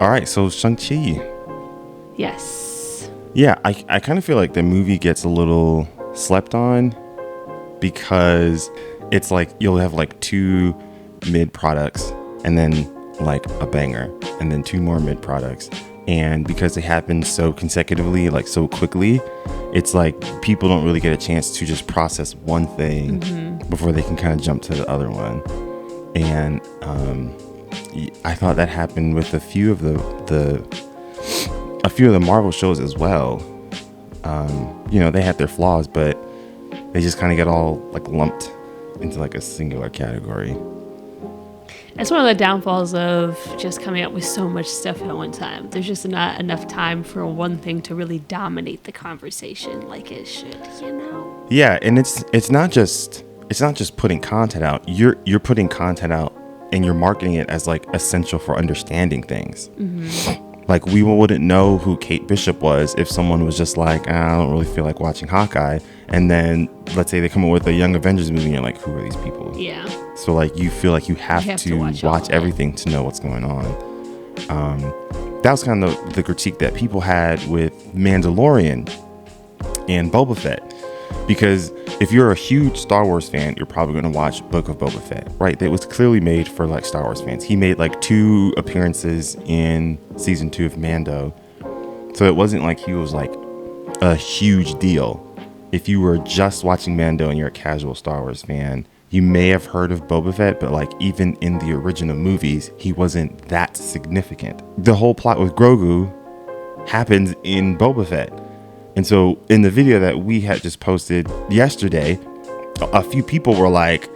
All right, so Shang-Chi. Yes. Yeah, I kind of feel like the movie gets a little slept on because it's like you'll have like 2 mid products and then like a banger and then 2 more mid products. And because they happen so consecutively, like so quickly, it's like people don't really get a chance to just process one thing before they can kind of jump to the other one. And I thought that happened with a few of the Marvel shows as well. They had their flaws, but they just kind of get all like lumped into like a singular category. That's one of the downfalls of just coming up with so much stuff at one time. There's just not enough time for one thing to really dominate the conversation like it should, Yeah, and it's not just putting content out. You're putting content out and you're marketing it as like essential for understanding things. Like we wouldn't know who Kate Bishop was if someone was just like, I don't really feel like watching Hawkeye. And then let's say they come up with a Young Avengers movie and you're like, who are these people? Yeah. So like you feel like you have to watch everything to know what's going on. That was kind of the critique that people had with Mandalorian and Boba Fett. Because if you're a huge Star Wars fan, you're probably going to watch Book of Boba Fett, right? That was clearly made for like Star Wars fans. He made like 2 appearances in season 2 of Mando. So it wasn't like he was like a huge deal. If you were just watching Mando and you're a casual Star Wars fan, you may have heard of Boba Fett, but like even in the original movies, he wasn't that significant. The whole plot with Grogu happens in Boba Fett. And so in the video that we had just posted yesterday, a few people were like,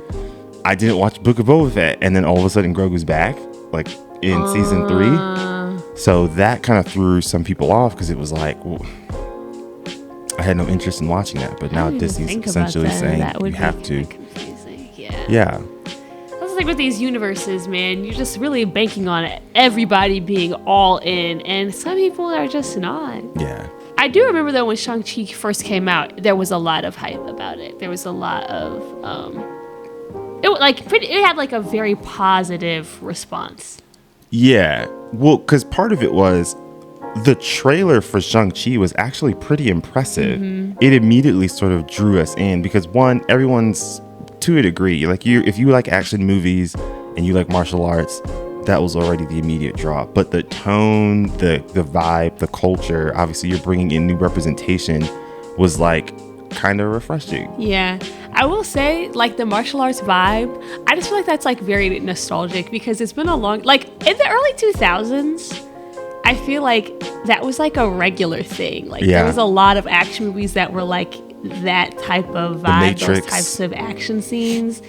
I didn't watch Book of Boba Fett. And then all of a sudden Grogu's back, like in season 3. So that kind of threw some people off because it was like, well, I had no interest in watching that. But now Disney's essentially saying you have to. Confusing. Yeah. That's like with these universes, man. You're just really banking on everybody being all in. And some people are just not. Yeah. I do remember though when Shang-Chi first came out, there was a lot of hype about it. There was a lot of it had like a very positive response. Yeah. Well, because part of it was the trailer for Shang-Chi was actually pretty impressive. It immediately sort of drew us in because one, everyone's to a degree, like if you like action movies and you like martial arts, that was already the immediate draw. But the tone, the vibe, the culture, obviously you're bringing in new representation, was like kind of refreshing. Yeah. I will say, like, the martial arts vibe, I just feel like that's like very nostalgic because it's been a long, like in the early 2000s, I feel like that was like a regular thing. Like there was a lot of action movies that were like that type of vibe, those types of action scenes.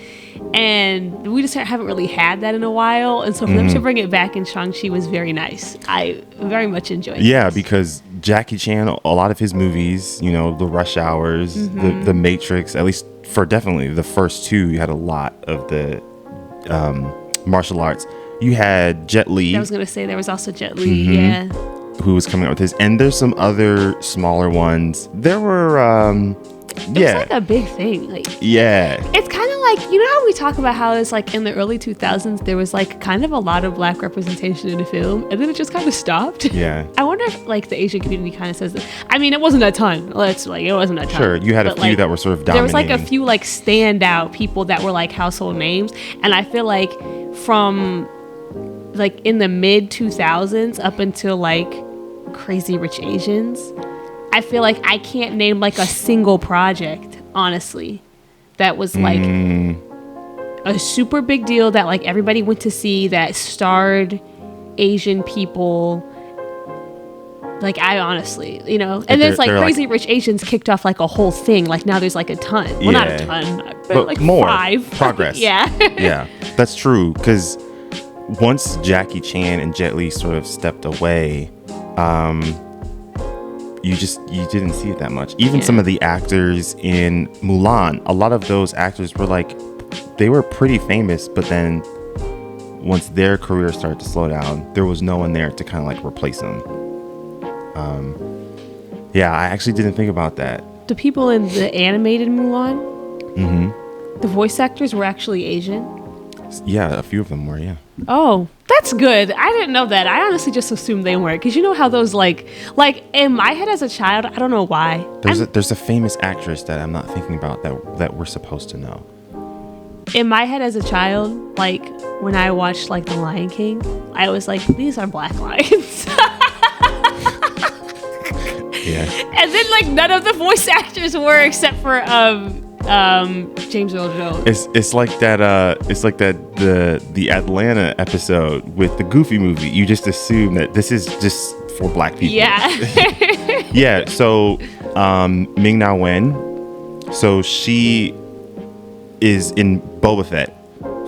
And we just haven't really had that in a while. And so for them to bring it back in Shang-Chi was very nice. I very much enjoyed it. Yeah, because Jackie Chan, a lot of his movies, the Rush Hours, the Matrix, at least for definitely the first 2, you had a lot of the martial arts. You had Jet Li. I was going to say there was also Jet Li, yeah. Who was coming out with his. And there's some other smaller ones. There were... It was like a big thing. Like, yeah. It's kind of like, you know how we talk about how it's like in the early 2000s, there was like kind of a lot of black representation in the film, and then it just kind of stopped. Yeah. I wonder if like the Asian community kind of says that. I mean, it wasn't a ton. It wasn't a ton. Sure, you had a few that were sort of dominating. There was like a few like standout people that were like household names, and I feel like from like in the mid 2000s up until like Crazy Rich Asians, I feel like I can't name like a single project, honestly, that was like a super big deal that like everybody went to see that starred Asian people. Like I honestly, and there's like Crazy Rich Asians kicked off like a whole thing. Like now there's like a ton. Well, not a ton, but like more 5. Progress. Yeah. Yeah, that's true. Because once Jackie Chan and Jet Li sort of stepped away, you didn't see it that much. Even some of the actors in Mulan, a lot of those actors were like, they were pretty famous, but then once their career started to slow down, there was no one there to kind of like replace them. Yeah, I actually didn't think about that. The people in the animated Mulan, the voice actors were actually Asian. Yeah, a few of them were. Yeah. Oh, that's good. I didn't know that. I honestly just assumed they weren't, because you know how those like in my head as a child, I don't know why. There's a famous actress that I'm not thinking about that we're supposed to know. In my head as a child, like when I watched like The Lion King, I was like, these are black lions. Yeah. And then like none of the voice actors were, except for James Earl Jones. It's like that the Atlanta episode with the Goofy movie. You just assume that this is just for black people. Yeah. Yeah. So Ming Na Wen, so she is in Boba Fett,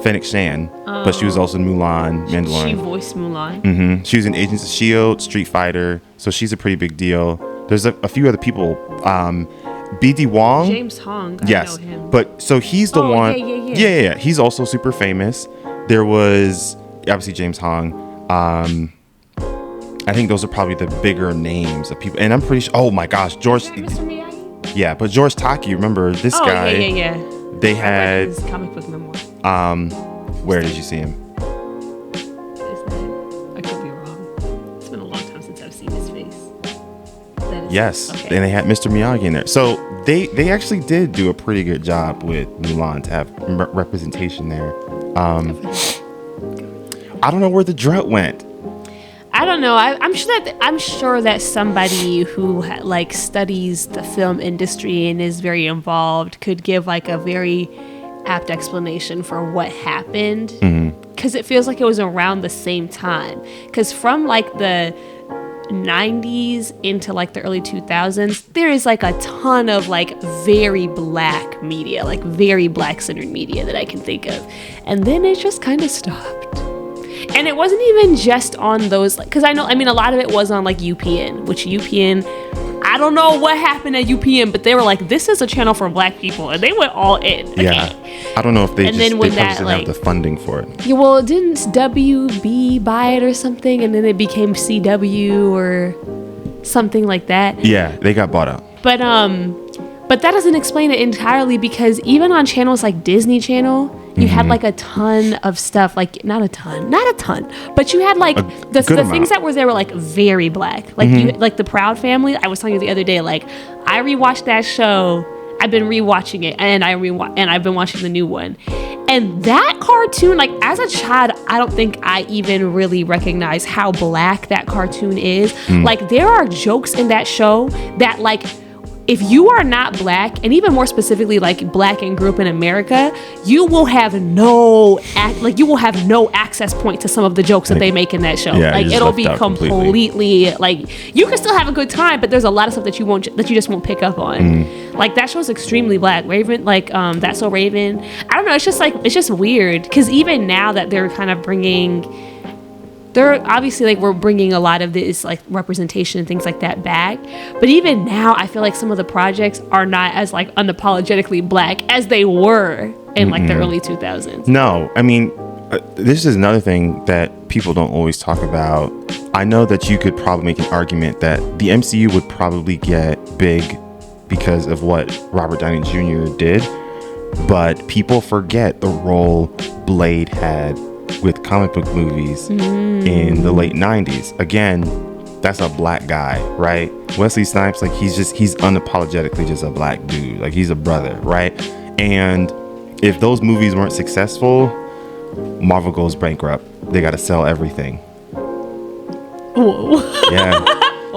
Fennec Shan, but she was also in Mulan, Mandalorian. She voiced Mulan. Mm-hmm. She was in Agents of S.H.I.E.L.D., Street Fighter, so she's a pretty big deal. There's a few other people. B.D. Wong. James Hong. Yes. I know him. But so he's the one. Yeah. He's also super famous. There was obviously James Hong. I think those are probably the bigger names of people. And I'm pretty sure. Oh my gosh, George. Mr. Miyagi? Yeah, but George Takei, remember this guy? Yeah. They had his comic book memoir. Where did you see him? Is that? I could be wrong. It's been a long time since I've seen his face. Yes, okay. And they had Mr. Miyagi in there. So they actually did do a pretty good job with Mulan to have representation there. I don't know where the drought went. I don't know. I'm sure that somebody who like studies the film industry and is very involved could give like a very apt explanation for what happened. Because it feels like it was around the same time. Because from like the 90s into like the early 2000s, there is like a ton of like very black media, like very black centered media that I can think of. And then it just kind of stopped. And it wasn't even just on those, because a lot of it was on like UPN, which UPN, I don't know what happened at UPN, but they were like, this is a channel for black people, and they went all in. Okay. Yeah, I don't know if they didn't have the funding for it. Yeah, well, didn't WB buy it or something, and then it became CW or something like that? Yeah, they got bought out. But that doesn't explain it entirely, because even on channels like Disney Channel, you had like a ton of stuff, like not a ton, but you had like the things that were there were like very black, like you like the Proud Family. I was telling you the other day, like I rewatched that show. I've been rewatching it, and I've been watching the new one. And that cartoon, like as a child, I don't think I even really recognized how black that cartoon is. Like there are jokes in that show that like, if you are not black, and even more specifically like black and grew up in America, you will have no access point to some of the jokes that they make in that show. Yeah, like it'll be completely like, you can still have a good time, but there's a lot of stuff that you just won't pick up on. Like that show's extremely black. Raven, like That's So Raven. I don't know. It's just weird, because even now that they're kind of obviously like we're bringing a lot of this like representation and things like that back, but even now I feel like some of the projects are not as like unapologetically black as they were in like the early 2000s. No, I mean this is another thing that people don't always talk about. I know that you could probably make an argument that the MCU would probably get big because of what Robert Downey Jr. did, but people forget the role Blade had with comic book movies in the late 90s. Again, that's a black guy, right? Wesley Snipes, like he's unapologetically just a black dude. Like he's a brother, right? And if those movies weren't successful, Marvel goes bankrupt. They got to sell everything. Whoa. Yeah.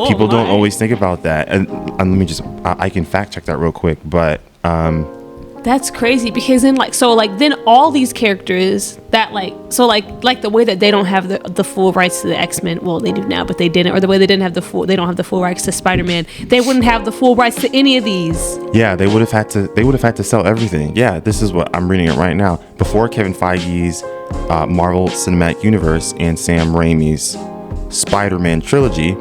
People don't always think about that. And let me just, I can fact check that real quick, but that's crazy, because then then all these characters that like the way that they don't have the full rights to the X-Men, well they do now, but they didn't, or the way they don't have the full rights to Spider-Man, they wouldn't have the full rights to any of these. Yeah, they would have had to sell everything. Yeah, this is what I'm reading it right now. Before Kevin Feige's Marvel Cinematic Universe and Sam Raimi's Spider-Man trilogy,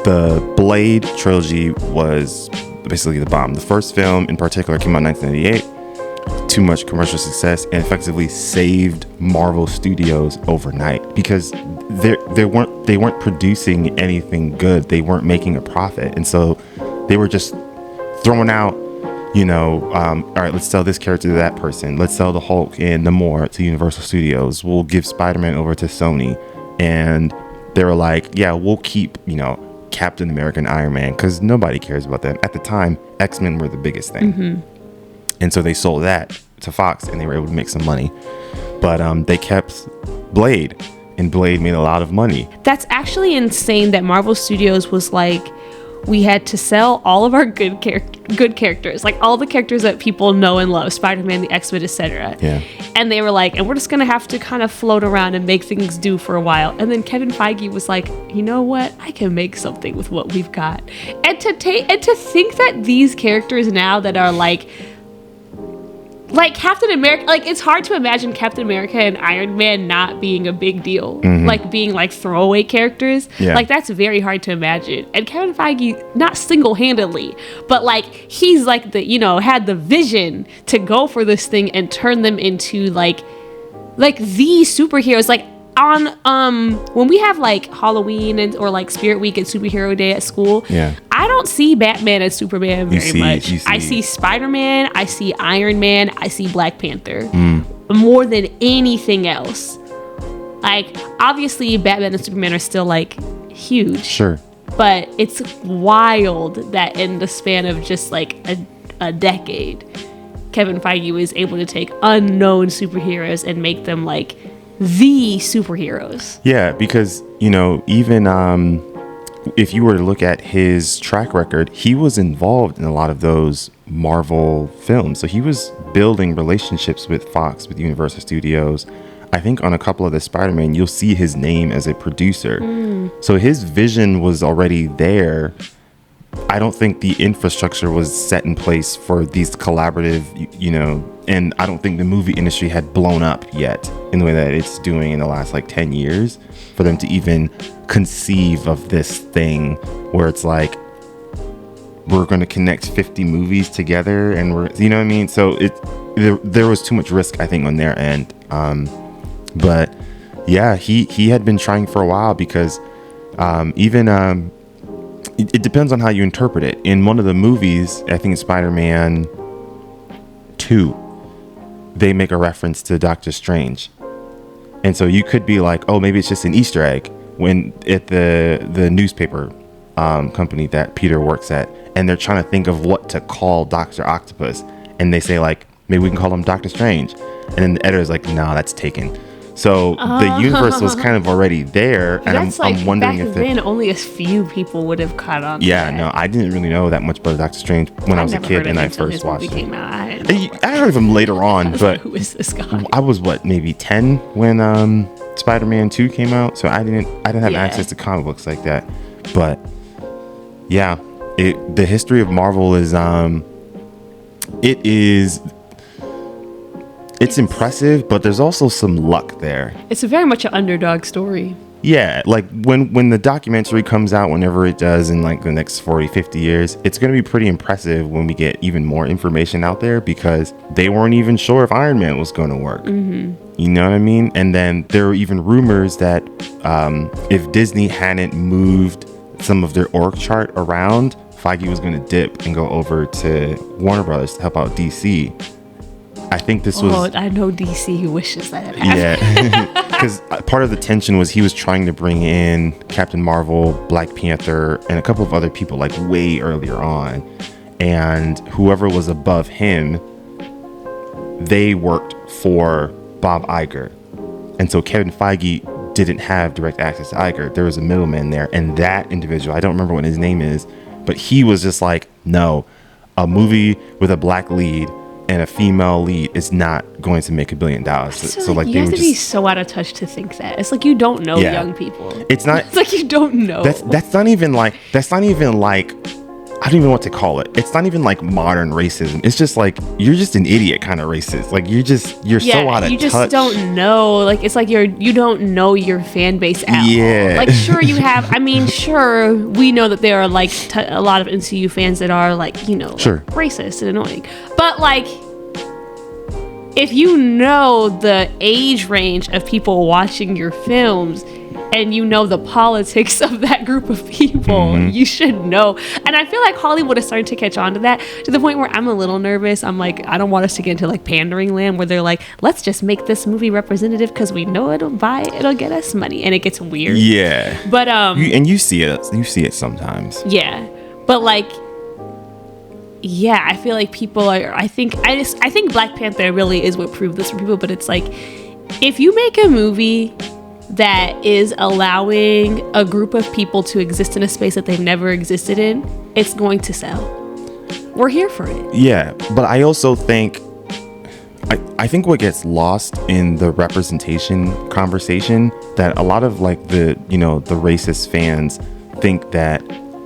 the Blade trilogy was basically the bomb. The first film in particular came out in 1998. Too much commercial success, and effectively saved Marvel Studios overnight, because they weren't producing anything good. They weren't making a profit, and so they were just throwing out, all right, let's sell this character to that person. Let's sell the Hulk and Namor to Universal Studios. We'll give Spider-Man over to Sony. And they were like, yeah, we'll keep, Captain America and Iron Man, because nobody cares about them. At the time, X-Men were the biggest thing. And so they sold that to Fox, and they were able to make some money. But they kept Blade, and Blade made a lot of money. That's actually insane that Marvel Studios was like, we had to sell all of our good characters, like all the characters that people know and love, Spider-Man, the X-Men, etc. Yeah. And they were like, and we're just gonna have to kind of float around and make things do for a while. And then Kevin Feige was like, you know what? I can make something with what we've got. And to think that these characters now that are like Captain America, like it's hard to imagine Captain America and Iron Man not being a big deal, like being like throwaway characters. Yeah. Like that's very hard to imagine. And Kevin Feige, not single-handedly, but like he's like had the vision to go for this thing and turn them into like the superheroes. Like on when we have like Halloween or like Spirit Week and Superhero Day at school, I don't see Batman and Superman very much. I see Spider-Man, I see Iron Man, I see Black Panther more than anything else. Like obviously Batman and Superman are still like huge, Sure, but it's wild that in the span of just like a decade, Kevin Feige was able to take unknown superheroes and make them like the superheroes. Yeah, because even if you were to look at his track record, he was involved in a lot of those Marvel films. So he was building relationships with Fox, with Universal Studios. I think on a couple of the Spider-Man, you'll see his name as a producer. So his vision was already there. I don't think the infrastructure was set in place for these collaborative, and I don't think the movie industry had blown up yet in the way that it's doing in the last like 10 years for them to even conceive of this thing where it's like, we're going to connect 50 movies together and we're, you know what I mean? So there was too much risk, I think, on their end. But yeah, he had been trying for a while because it depends on how you interpret it. In one of the movies, I think it's Spider-Man 2, they make a reference to Doctor Strange. And so you could be like, oh, maybe it's just an Easter egg when at the newspaper company that Peter works at, and they're trying to think of what to call Dr. Octopus. And they say like, maybe we can call him Doctor Strange. And then the editor's like, no, that's taken. So the universe was kind of already there, and I'm wondering if then only a few people would have caught on. Yeah, no, I didn't really know that much about Doctor Strange when I was a kid and I first watched it. I heard of him later on, but who is this guy? I was maybe 10 when Spider-Man 2 came out, so I didn't have access to comic books like that. But yeah, the history of Marvel is it's impressive, but there's also some luck there. It's very much an underdog story. Yeah, like when the documentary comes out, whenever it does in like the next 40, 50 years, it's going to be pretty impressive when we get even more information out there, because they weren't even sure if Iron Man was going to work. You know what I mean? And then there were even rumors that if Disney hadn't moved some of their org chart around, Feige was going to dip and go over to Warner Brothers to help out DC. I think this was... I know DC wishes that happened. Yeah, because part of the tension was he was trying to bring in Captain Marvel, Black Panther, and a couple of other people like way earlier on. And whoever was above him, they worked for Bob Iger. And so Kevin Feige didn't have direct access to Iger. There was a middleman there. And that individual, I don't remember what his name is, but he was just like, no, a movie with a black lead and a female lead is not going to make $1 billion. So like you have to be so out of touch to think that. It's like you don't know young people. It's not. It's like you don't know. That's not even like. I don't even know what to call it. It's not even like modern racism. It's just like you're just an idiot kind of racist. Like you're so out of touch. You just don't know. Like it's like you don't know your fan base at all. Like sure you have. I mean sure we know that there are like a lot of MCU fans that are like racist and annoying. But like if you know the age range of people watching your films, and you know the politics of that group of people, you should know. And I feel like Hollywood is starting to catch on to that, to the point where I'm a little nervous. I'm like, I don't want us to get into like pandering land where they're like, let's just make this movie representative because we know it'll get us money, and it gets weird. Yeah. But you see it sometimes. Yeah. But like, yeah, I feel like people are, I think Black Panther really is what proved this for people. But it's like, if you make a movie that is allowing a group of people to exist in a space that they've never existed in, it's going to sell. We're here for it. Yeah, but I also think I think what gets lost in the representation conversation, that a lot of like the racist fans think that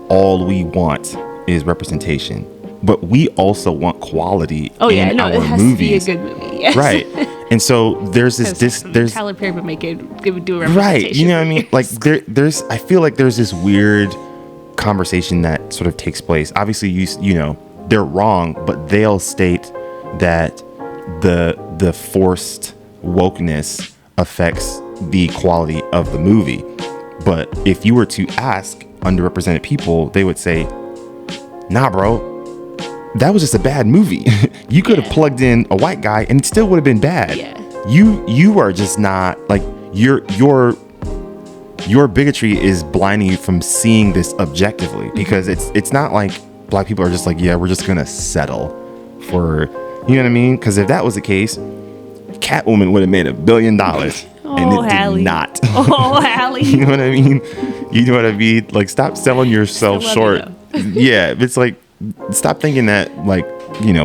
all we want is representation, but we also want quality in our it has movies. to be a good movie. Yes. Right. And so there's there's Tyler Perry would make it would do a representation. Right. You know what I mean? Like there's I feel like there's this weird conversation that sort of takes place. Obviously you know they're wrong, but they'll state that the forced wokeness affects the quality of the movie. But if you were to ask underrepresented people, they would say, nah, bro, that was just a bad movie. You could have plugged in a white guy and it still would have been bad. Yeah. You are just not like your bigotry is blinding you from seeing this objectively, because it's not like Black people are just like, yeah, we're just gonna settle for, you know what I mean? Because if that was the case, Catwoman would have made $1 billion. And it Halle. did not. Oh, Halle. You know what I mean? You know what I mean? Like, stop selling yourself short. Yeah, it's like, stop thinking that, like,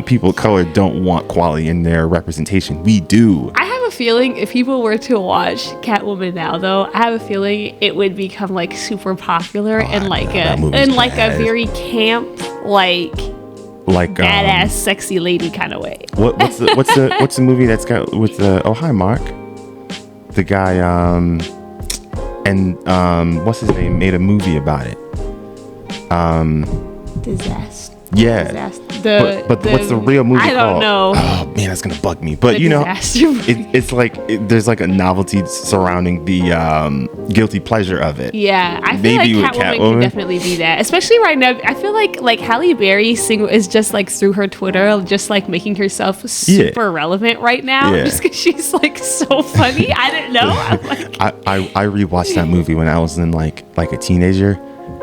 people of color don't want quality in their representation. We do. I have a feeling if people were to watch Catwoman now, though, I have a feeling it would become like super popular and like a very camp, like badass, sexy lady kind of way. What's the movie that's got with the hi Mark, the guy what's his name, made a movie about it. Disaster. Yeah. Disaster. But what's the real movie called? I don't know. Oh man, that's gonna bug me. But it's like there's like a novelty surrounding the guilty pleasure of it. Yeah, I feel like Catwoman could definitely be that, especially right now. I feel like Halle Berry is just like through her Twitter, just like making herself super relevant right now, just because she's like so funny. I didn't know. I'm like, I rewatched that movie when I was in like a teenager.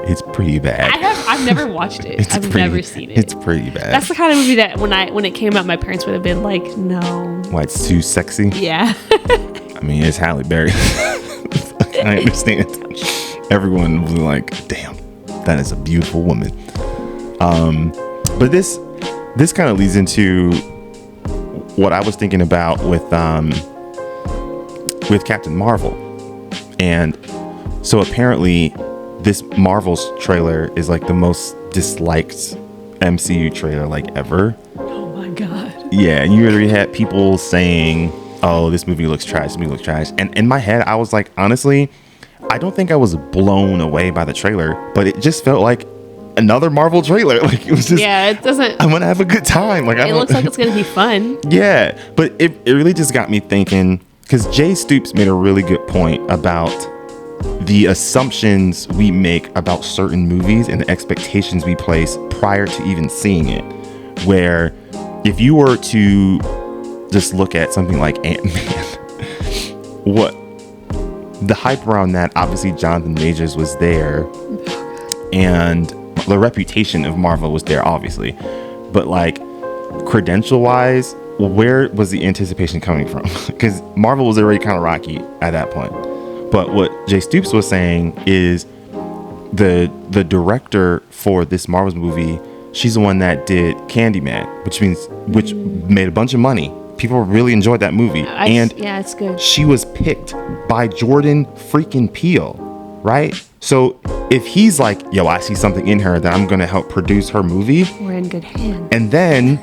It's pretty bad. I've never watched it. I've never seen it. It's pretty bad. That's the kind of movie that when it came out, my parents would have been like, no. Why, it's too sexy? Yeah. I mean, it's Halle Berry. I understand. Everyone was like, damn, that is a beautiful woman. But this kind of leads into what I was thinking about with Captain Marvel. And so apparently this Marvel's trailer is like the most disliked MCU trailer like ever. Oh my god. Yeah, and you already had people saying, oh, this movie looks trash, And in my head, I was like, honestly, I don't think I was blown away by the trailer, but it just felt like another Marvel trailer. Like, it was just, it doesn't, I'm gonna have a good time. Like, it looks like it's gonna be fun. Yeah, but it really just got me thinking, because Jay Stoops made a really good point about the assumptions we make about certain movies and the expectations we place prior to even seeing it. Where if you were to just look at something like Ant-Man, what the hype around that, obviously Jonathan Majors was there and the reputation of Marvel was there, obviously, but like credential wise, where was the anticipation coming from? Because Marvel was already kind of rocky at that point. But what Jay Stoops was saying is the director for this Marvel's movie, she's the one that did Candyman, which made a bunch of money. People really enjoyed that movie. It's good. She was picked by Jordan freaking Peele, right? So if he's like, yo, I see something in her that I'm going to help produce her movie. We're in good hands. And then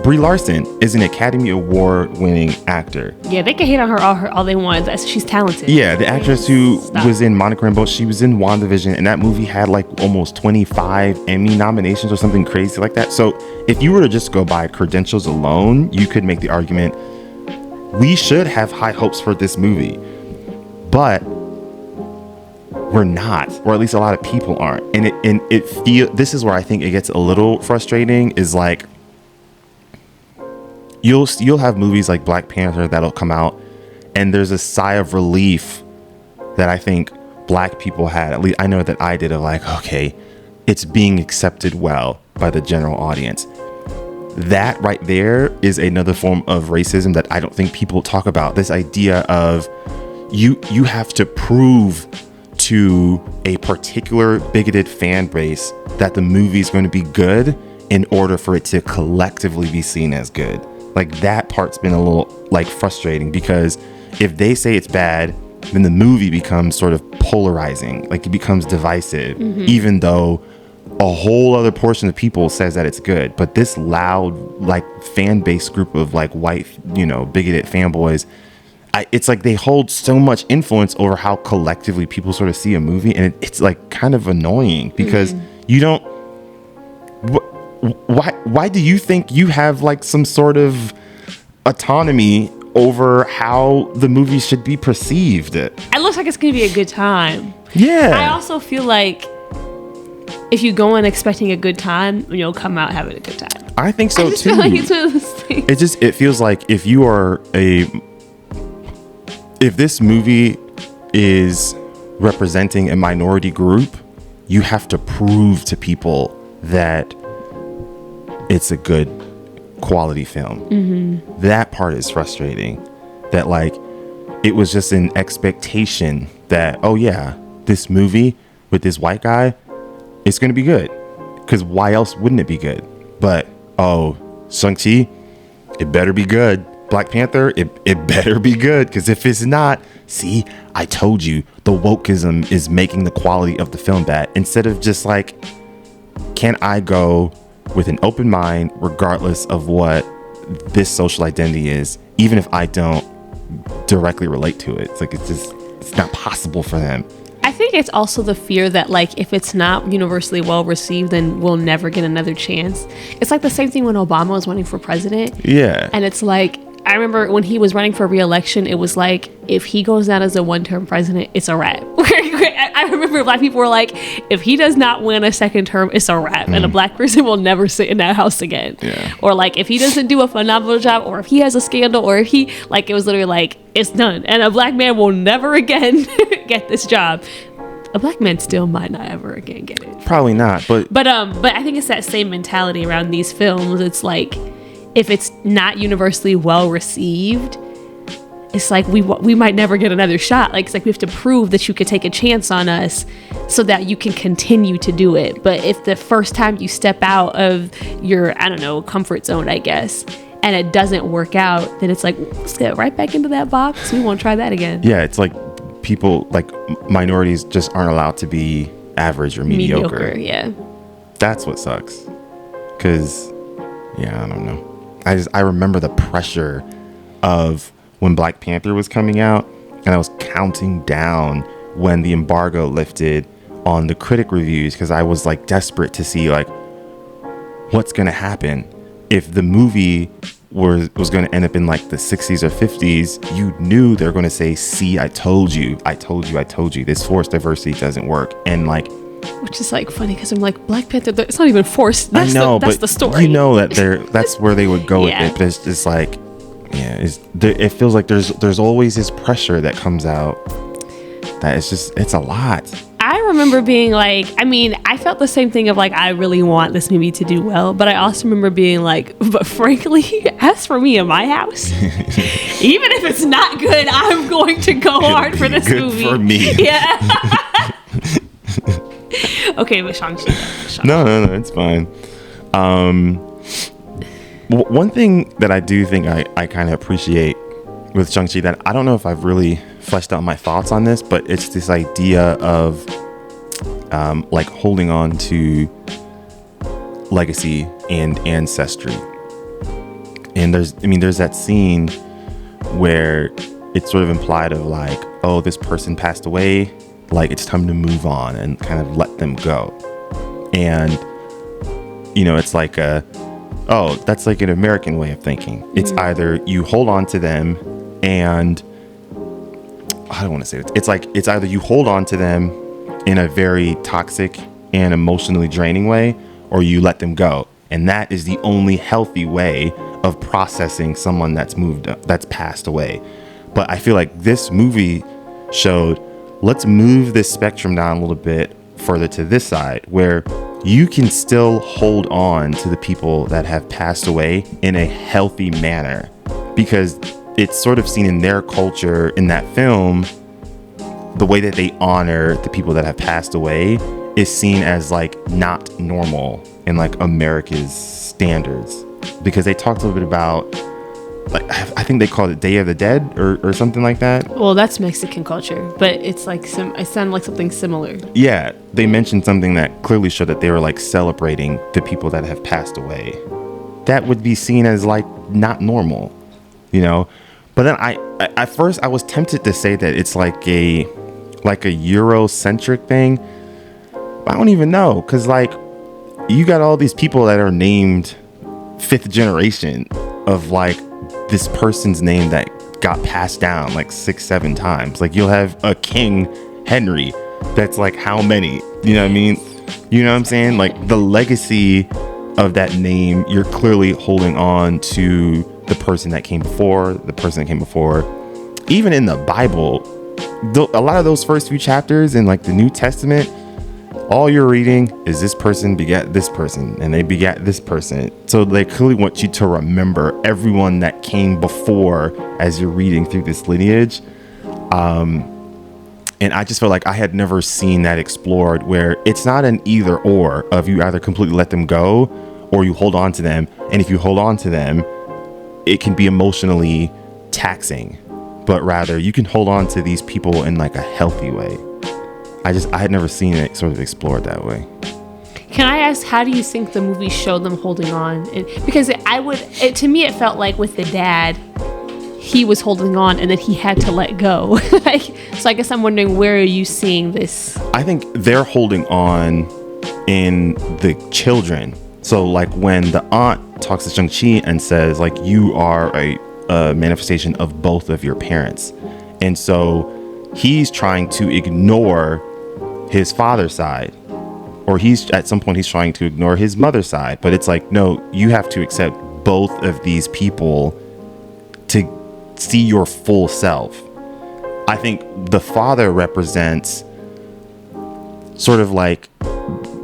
Brie Larson is an Academy Award winning actor. Yeah, they can hate on her all they want. She's talented. Yeah, the actress who was in Monica Rambeau, she was in WandaVision, and that movie had like almost 25 Emmy nominations or something crazy like that. So if you were to just go by credentials alone, you could make the argument we should have high hopes for this movie. but we're not, or at least a lot of people aren't. And this is where I think it gets a little frustrating, is like you'll have movies like Black Panther that'll come out, and there's a sigh of relief that I think Black people had, at least I know that I did, of like, okay, it's being accepted well by the general audience. That right there is another form of racism that I don't think people talk about. This idea of you have to prove to a particular bigoted fan base that the movie is going to be good in order for it to collectively be seen as good. Like, that part's been a little like frustrating, because if they say it's bad, then the movie becomes sort of polarizing, like it becomes divisive, even though a whole other portion of people says that it's good. But this loud, like, fan base group of like white, bigoted fanboys, it's like they hold so much influence over how collectively people sort of see a movie, and it's like kind of annoying, because you don't. Why do you think you have like some sort of autonomy over how the movie should be perceived? It looks like it's gonna be a good time. Yeah. I also feel like if you go in expecting a good time, you'll come out having a good time. I think so too. Feel like it's one of those things. It feels like if this movie is representing a minority group, you have to prove to people that it's a good quality film. That part is frustrating. That like it was just an expectation that, oh yeah, this movie with this white guy, it's going to be good. Because why else wouldn't it be good? But, oh, Shang Chi, it better be good. Black Panther, it better be good. Because if it's not, see, I told you, the wokeism is making the quality of the film bad. Instead of just like, can I go with an open mind, regardless of what this social identity is, even if I don't directly relate to it? It's like, it's not possible for them. I think it's also the fear that like if it's not universally well received, then we'll never get another chance. It's like the same thing when Obama was running for president. Yeah. And it's like, I remember when he was running for re-election, it was like, if he goes down as a one-term president, it's a wrap. I remember Black people were like, if he does not win a second term, it's a wrap. And a Black person will never sit in that house again. Yeah. Or like, if he doesn't do a phenomenal job, or if he has a scandal, or if he, like, it was literally like, it's done. And a Black man will never again get this job. A Black man still might not ever again get it. Probably not, but I think it's that same mentality around these films. It's like, if it's not universally well received, it's like we might never get another shot. Like, it's like we have to prove that you could take a chance on us so that you can continue to do it. But if the first time you step out of your, I don't know, comfort zone, I guess, and it doesn't work out, then it's like, let's get right back into that box. We won't try that again. Yeah, it's like people, like minorities just aren't allowed to be average or mediocre. Yeah. That's what sucks. Because, yeah, I don't know. I remember the pressure of when Black Panther was coming out, and I was counting down when the embargo lifted on the critic reviews, because I was like desperate to see like what's going to happen if the movie was going to end up in like the 60s or 50s. You knew they're going to say, see, I told you, this forced diversity doesn't work. And like, which is like funny, because I'm like, Black Panther, it's not even forced. That's I know, that's but the story. You know that that's where they would go Yeah. with it. But it's just like, yeah, it feels like there's always this pressure that comes out that it's a lot. I remember being like, I mean, I felt the same thing of like, I really want this movie to do well, but I also remember being like, but frankly, as for me in my house, even if it's not good, I'm going to go hard for this Good movie. for me. Yeah. Okay, but Shang-Chi. No, it's fine. One thing that I do think I kind of appreciate with Shang-Chi, that I don't know if I've really fleshed out my thoughts on this, but it's this idea of like holding on to legacy and ancestry. And there's that scene where it's sort of implied of like, oh, this person passed away, like it's time to move on and kind of let them go. And it's like that's like an American way of thinking. It's either you hold on to them and I don't want to say it. It's like, it's either you hold on to them in a very toxic and emotionally draining way, or you let them go. And that is the only healthy way of processing someone that's passed away. But I feel like this movie showed, let's move this spectrum down a little bit further to this side, where you can still hold on to the people that have passed away in a healthy manner, because it's sort of seen in their culture in that film, the way that they honor the people that have passed away is seen as like not normal in like America's standards, because they talked a little bit about, like, I think they called it Day of the Dead or something like that. Well, that's Mexican culture, but it's like it sounded like something similar. Yeah, they mentioned something that clearly showed that they were like celebrating the people that have passed away. That would be seen as like not normal, you know. But then at first I was tempted to say that it's like a Eurocentric thing. But I don't even know, because like you got all these people that are named fifth generation of like this person's name that got passed down like 6-7 times. Like you'll have a King Henry that's like how many, you know what I mean? You know what I'm saying? Like the legacy of that name, you're clearly holding on to the person that came before, Even in the Bible, a lot of those first few chapters in like the New Testament, all you're reading is this person begat this person and they begat this person. So they clearly want you to remember everyone that came before as you're reading through this lineage. And I just felt like I had never seen that explored, where it's not an either or of you either completely let them go or you hold on to them. And if you hold on to them, it can be emotionally taxing, but rather you can hold on to these people in like a healthy way. I had never seen it sort of explored that way. Can I ask, how do you think the movie showed them holding on? Because to me, it felt like with the dad, he was holding on and then he had to let go. So I guess I'm wondering, where are you seeing this? I think they're holding on in the children. So like when the aunt talks to Shang-Chi and says like, you are a manifestation of both of your parents. And so he's trying to ignore his father's side, or at some point he's trying to ignore his mother's side. But it's like, no, you have to accept both of these people to see your full self. I think the father represents sort of like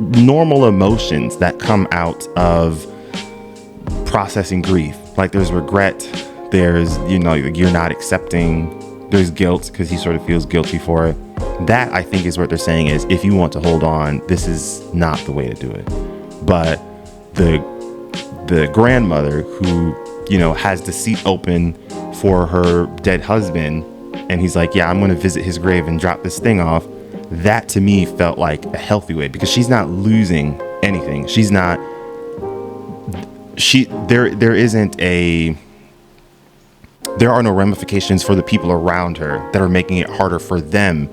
normal emotions that come out of processing grief. Like there's regret, there's, you're not accepting, there's guilt because he sort of feels guilty for it. That, I think, is what they're saying is, if you want to hold on, this is not the way to do it. But the grandmother who, has the seat open for her dead husband, and he's like, yeah, I'm going to visit his grave and drop this thing off. That to me felt like a healthy way, because she's not losing anything. There are no ramifications for the people around her that are making it harder for them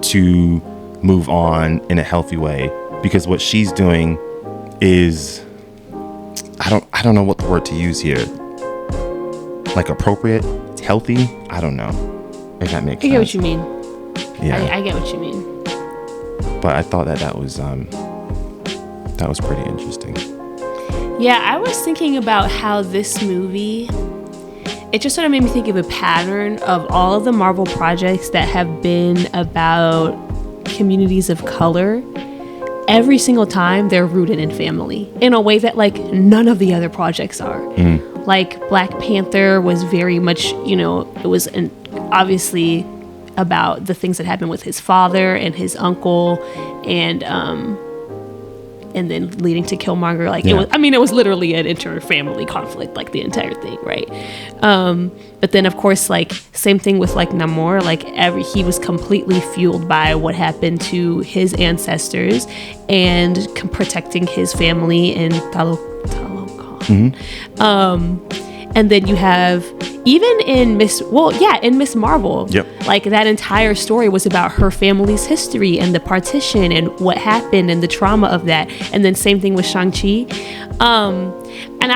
to move on in a healthy way, because what she's doing is, I don't know what the word to use here. Like appropriate, it's healthy. I don't know if that makes sense. I get what you mean. Yeah, I get what you mean. But I thought that was pretty interesting. Yeah, I was thinking about how this movie, it just sort of made me think of a pattern of all of the Marvel projects that have been about communities of color. Every single time they're rooted in family in a way that like none of the other projects are. Like Black Panther was very much, it was obviously about the things that happened with his father and his uncle, and then leading to Killmonger. Like it was literally an inter-family conflict, like the entire thing, right? But then of course, like same thing with like Namor. Like he was completely fueled by what happened to his ancestors and protecting his family in Talokan. And then you have, even in Miss Marvel, like that entire story was about her family's history and the partition and what happened and the trauma of that. And then same thing with Shang-Chi. And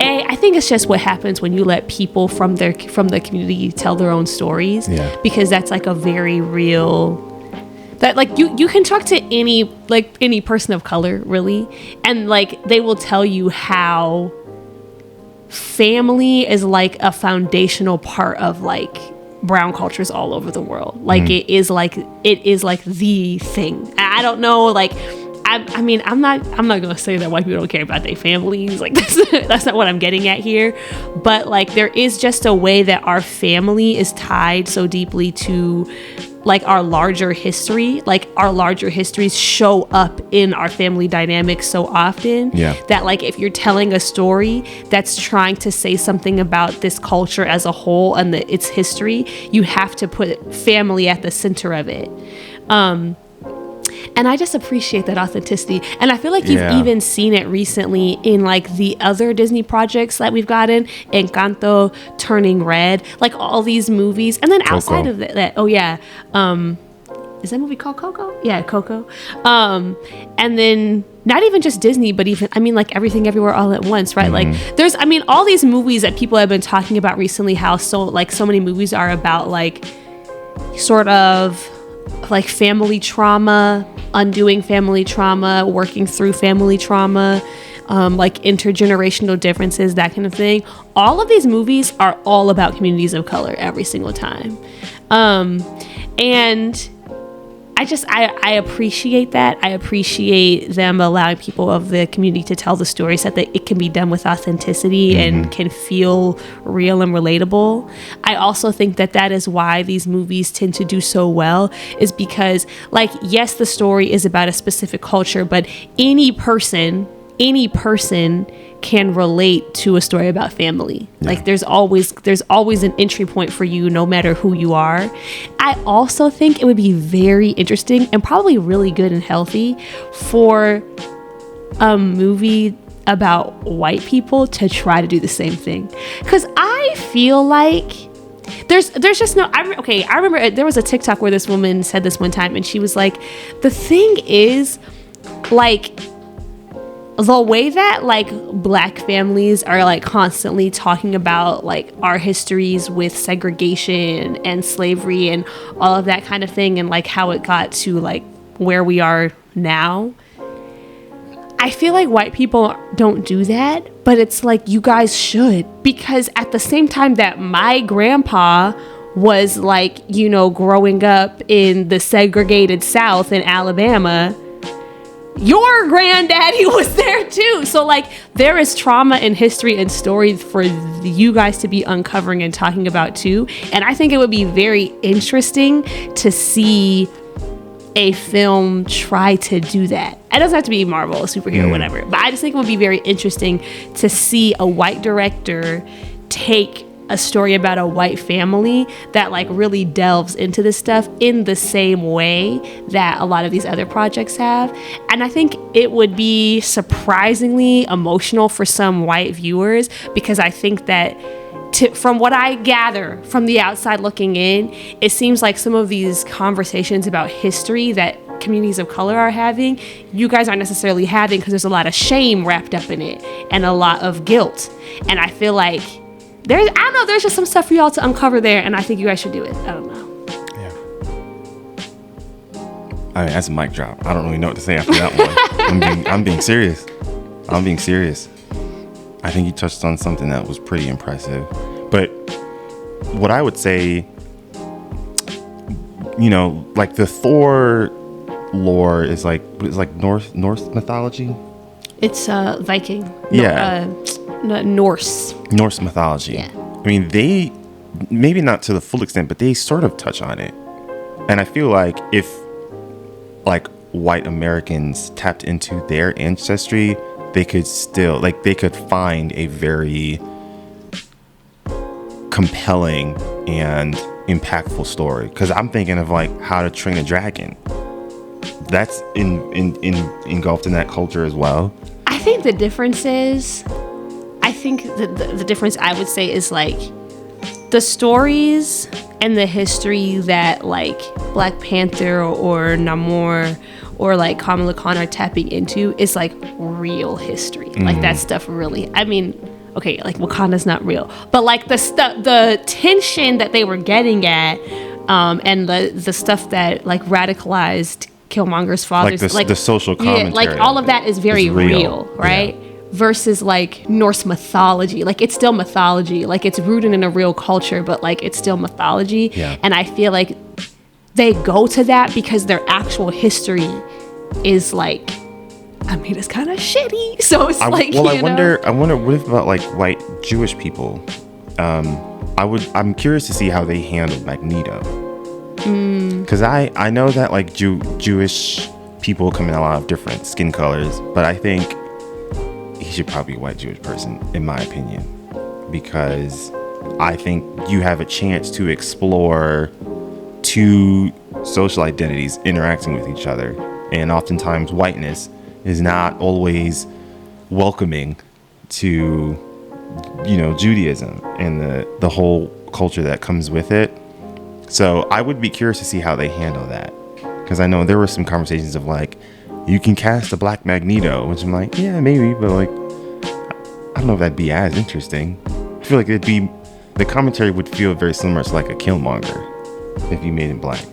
I think it's just what happens when you let people from the community tell their own stories. Yeah. Because that's like a very real, that like you can talk to any person of color really, and like they will tell you how family is like a foundational part of like brown cultures all over the world. Like it is like the thing. I don't know, like I mean, I'm not gonna say that white people don't care about their families. Like that's not what I'm getting at here. But like there is just a way that our family is tied so deeply to like our larger history. Like our larger histories show up in our family dynamics so often that like if you're telling a story that's trying to say something about this culture as a whole and its history, you have to put family at the center of it. And I just appreciate that authenticity. And I feel like you've even seen it recently in like the other Disney projects that we've gotten, Encanto, Turning Red, like all these movies. And then outside of that, is that movie called Coco? Yeah, Coco. And then not even just Disney, but even, I mean, like Everything Everywhere All at Once, right? Like there's, I mean, all these movies that people have been talking about recently, how so many movies are about like sort of like family trauma, undoing family trauma, working through family trauma, like intergenerational differences, that kind of thing. All of these movies are all about communities of color every single time. And I appreciate that. I appreciate them allowing people of the community to tell the stories so that it can be done with authenticity and can feel real and relatable. I also think that is why these movies tend to do so well, is because, like, yes, the story is about a specific culture, but any person can relate to a story about family. Like there's always an entry point for you, no matter who you are. I also think it would be very interesting and probably really good and healthy for a movie about white people to try to do the same thing. Because I feel like there's just no, I remember there was a TikTok where this woman said this one time, and she was like, the thing is, like, the way that like black families are like constantly talking about like our histories with segregation and slavery and all of that kind of thing, and like how it got to like where we are now, I feel like white people don't do that, but it's like you guys should, because at the same time that my grandpa was like, you know, growing up in the segregated South in Alabama, your granddaddy was there too. So like there is trauma and history and stories for you guys to be uncovering and talking about too. And I think it would be very interesting to see a film try to do that. It doesn't have to be Marvel, a superhero, whatever. But I just think it would be very interesting to see a white director take a story about a white family that like really delves into this stuff in the same way that a lot of these other projects have. And I think it would be surprisingly emotional for some white viewers, because I think that from what I gather from the outside looking in, it seems like some of these conversations about history that communities of color are having, you guys aren't necessarily having, because there's a lot of shame wrapped up in it and a lot of guilt. And I feel like there's just some stuff for y'all to uncover there, and I think you guys should do it. I don't know. Yeah. I mean, that's a mic drop. I don't really know what to say after that one. I'm being serious. I think you touched on something that was pretty impressive. But what I would say, you know, like the Thor lore is like Norse mythology. It's Viking. Yeah. Norse mythology. Yeah. I mean, they, maybe not to the full extent, but they sort of touch on it. And I feel like if like white Americans tapped into their ancestry, they could find a very compelling and impactful story. Because I'm thinking of like How to Train a Dragon. That's engulfed in that culture as well. I think the difference is, the difference I would say is like the stories and the history that like Black Panther or Namor or like Kamala Khan are tapping into is like real history. Like that stuff really, I mean, okay, like Wakanda's not real, but like the tension that they were getting at, and the stuff that like radicalized Killmonger's father's, like the social commentary, like all of that is very real, right? Yeah. Versus like Norse mythology, like it's still mythology, like it's rooted in a real culture, but like it's still mythology. Yeah. And I feel like they go to that because their actual history is like, I mean, it's kind of shitty. So it's I wonder what if about like white Jewish people? I'm curious to see how they handled Magneto. Because I know that like Jewish people come in a lot of different skin colors, but I think he should probably be a white Jewish person, in my opinion, because I think you have a chance to explore two social identities interacting with each other, and oftentimes whiteness is not always welcoming to, you know, Judaism and the whole culture that comes with it. So I would be curious to see how they handle that, because I know there were some conversations of like, you can cast a black Magneto, which I'm like, yeah, maybe, but like, I don't know if that'd be as interesting. I feel like the commentary would feel very similar to like a Killmonger if you made him black.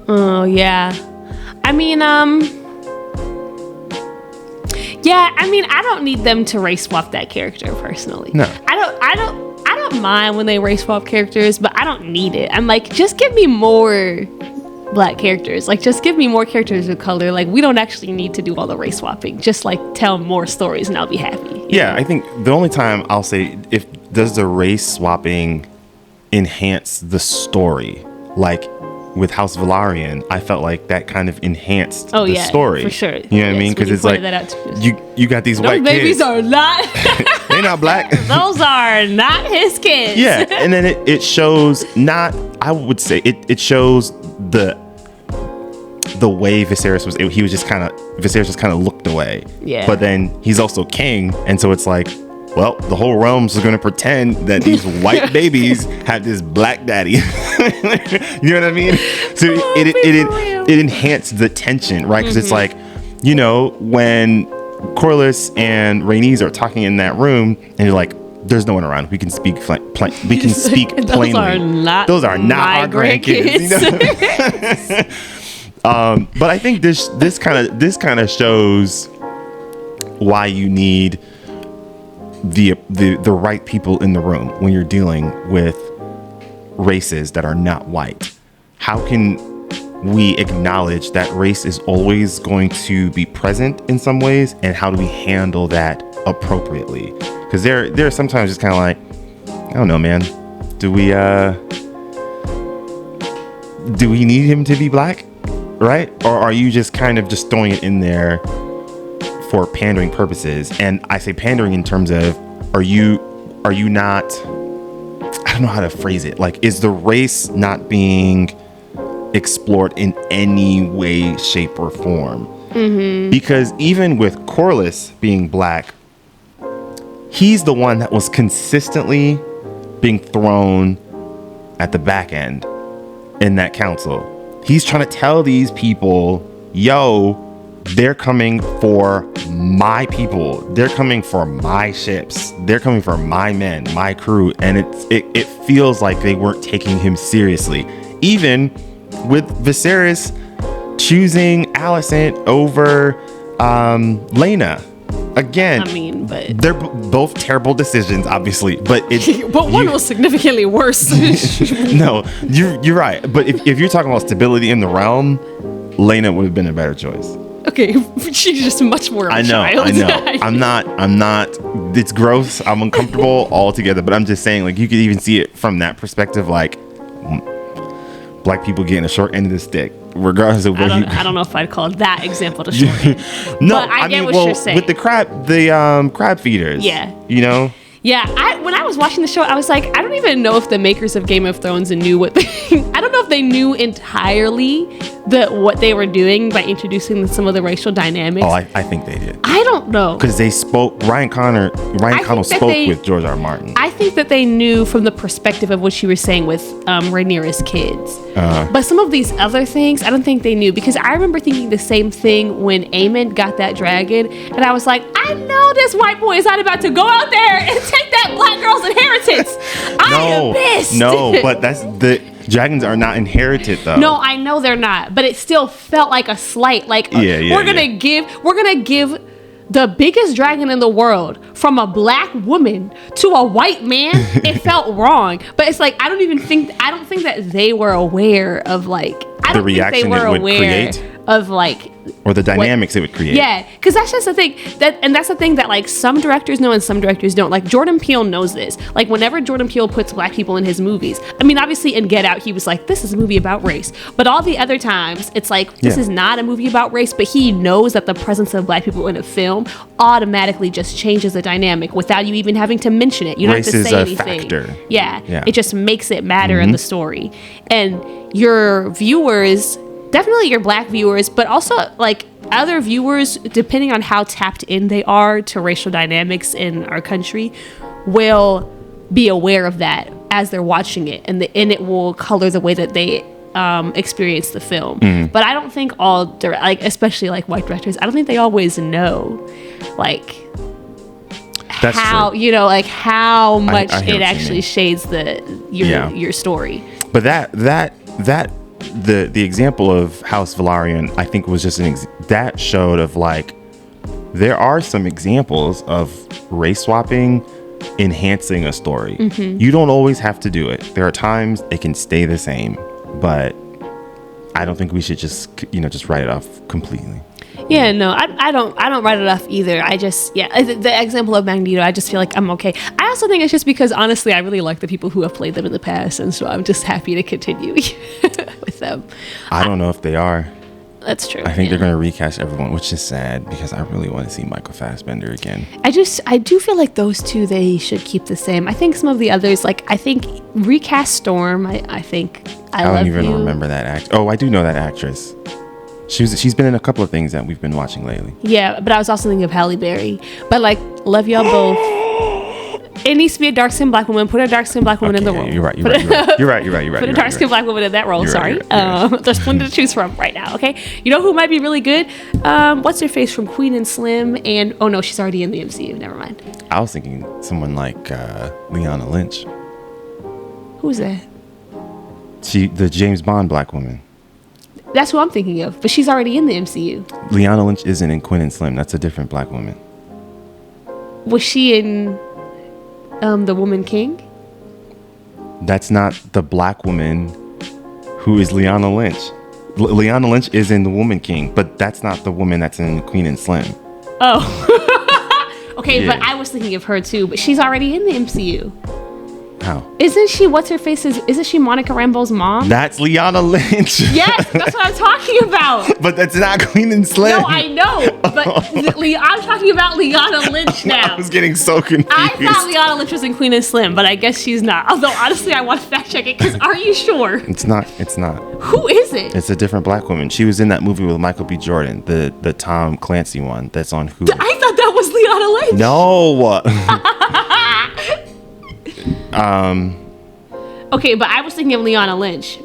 Oh yeah, I mean, I don't need them to race swap that character personally. No, I don't mind when they race swap characters, but I don't need it. I'm like, just give me more black characters. Like, just give me more characters of color. Like, we don't actually need to do all the race swapping. Just like tell more stories and I'll be happy. Yeah, I think the only time I'll say, does the race swapping enhance the story? Like with House Velaryon, I felt like that kind of enhanced the story. For sure. You know what I mean? Because it's like, you got these white babies kids. Are not. They're not black. Those are not his kids. Yeah, and then it shows not, I would say, it shows the way Viserys was. Viserys just kind of looked away. Yeah. But then he's also king, and so it's like, well, the whole realm's going to pretend that these white babies have this black daddy. You know what I mean? So it enhanced the tension, right? Because it's like, you know, when Corlys and Rhaenys are talking in that room, and you're like, there's no one around. We can speak plainly. Those are not our grandkids. You know? But I think this kind of shows why you need the right people in the room when you're dealing with races that are not white. How can we acknowledge that race is always going to be present in some ways, and how do we handle that appropriately? Because there are sometimes just kind of like, I don't know, man, do we need him to be black, right? Or are you just kind of just throwing it in there for pandering purposes? And I say pandering in terms of, are you not, I don't know how to phrase it. Like, is the race not being explored in any way, shape, or form? Mm-hmm. Because even with Corlys being black, he's the one that was consistently being thrown at the back end in that council. He's trying to tell these people, yo, they're coming for my people. They're coming for my ships. They're coming for my men, my crew. And it feels like they weren't taking him seriously. Even with Viserys choosing Alicent over Laena. Again, I mean, but they're both terrible decisions, obviously. But one was significantly worse. No, you're right. But if you're talking about stability in the realm, Laena would have been a better choice. Okay, she's just much more of a child. I know. I'm not. It's gross. I'm uncomfortable altogether. But I'm just saying, like, you could even see it from that perspective, like black people getting a short end of the stick, regardless of where I don't know if I'd call that example the short end. No, but I get what you're saying. With the crab feeders. Yeah. You know? Yeah, when I was watching the show, I was like, I don't even know if the makers of Game of Thrones knew what I don't know if they knew entirely what they were doing by introducing some of the racial dynamics. Oh, I think they did. I don't know. Because they spoke, Ryan Connell spoke with George R. R. Martin. I think that they knew from the perspective of what you were saying with Rhaenyra's kids. But some of these other things, I don't think they knew, because I remember thinking the same thing when Aemond got that dragon, and I was like, I know this white boy is not about to go out there and take that black girl's inheritance. I am pissed. No, but dragons are not inherited though. No, I know they're not, but it still felt like a slight. Like we're gonna give the biggest dragon in the world from a black woman to a white man. It felt wrong, but it's like I don't think that they were aware of like the reaction it would create of like or the dynamics it would create. Yeah, because that's just the thing that's the thing that like some directors know and some directors don't. Like Jordan Peele knows this. Like whenever Jordan Peele puts black people in his movies, I mean obviously in Get Out he was like, this is a movie about race, but all the other times it's like this is not a movie about race, but he knows that the presence of black people in a film automatically just changes the dynamic without you even having to mention it. You don't have to say anything. Factor. Yeah, it just makes it matter in the story. And your viewers, definitely your black viewers, but also like other viewers, depending on how tapped in they are to racial dynamics in our country, will be aware of that as they're watching it, and it will color the way that they experience the film. But I don't think especially like white directors, I don't think they always know like that's how true. You know, like how much I it actually shades your story. But the example of House Valerian, I think was just that showed of like there are some examples of race swapping enhancing a story. You don't always have to do it. There are times it can stay the same, but I don't think we should just write it off completely. Yeah, no, I don't write it off either. I just, the example of Magneto, I just feel like I'm okay. I also think it's just because, honestly, I really like the people who have played them in the past, and so I'm just happy to continue with them. I don't know if they are. That's true. I think they're going to recast everyone, which is sad because I really want to see Michael Fassbender again. I do feel like those two, they should keep the same. I think some of the others, like, I think recast Storm, I think I don't even remember that act. Oh, I do know that actress. She's been in a couple of things that we've been watching lately. Yeah, but I was also thinking of Halle Berry. But like, love y'all both. It needs to be a dark-skinned black woman. Put a dark-skinned black woman in the role. You're right. You're right. Put a dark-skinned black woman in that role. Sorry. There's plenty to choose from right now. Okay. You know who might be really good? What's her face from Queen and Slim? And oh no, she's already in the MCU. Never mind. I was thinking someone like Lyanna Lynch. Who's that? The James Bond black woman. That's who I'm thinking of, but she's already in the MCU. Lyanna Lynch isn't in Quinn and Slim. That's a different black woman. Was she in The Woman King? That's not the black woman who is Lyanna Lynch. Lyanna Lynch is in The Woman King, but that's not the woman that's in Queen and Slim. Oh. Okay, yeah. But I was thinking of her too, but she's already in the MCU. How? Isn't she, isn't she Monica Rambeau's mom? That's Lyanna Lynch. Yes, that's what I'm talking about. But that's not Queen and Slim. No, I know. But I'm talking about Lyanna Lynch now. I was getting so confused. I thought Lyanna Lynch was in Queen and Slim, but I guess she's not. Although, honestly, I want to fact check it, because are you sure? It's not. Who is it? It's a different black woman. She was in that movie with Michael B. Jordan, the Tom Clancy one that's on Hulu. I thought that was Lyanna Lynch. No. Okay, but I was thinking of Lyanna Lynch,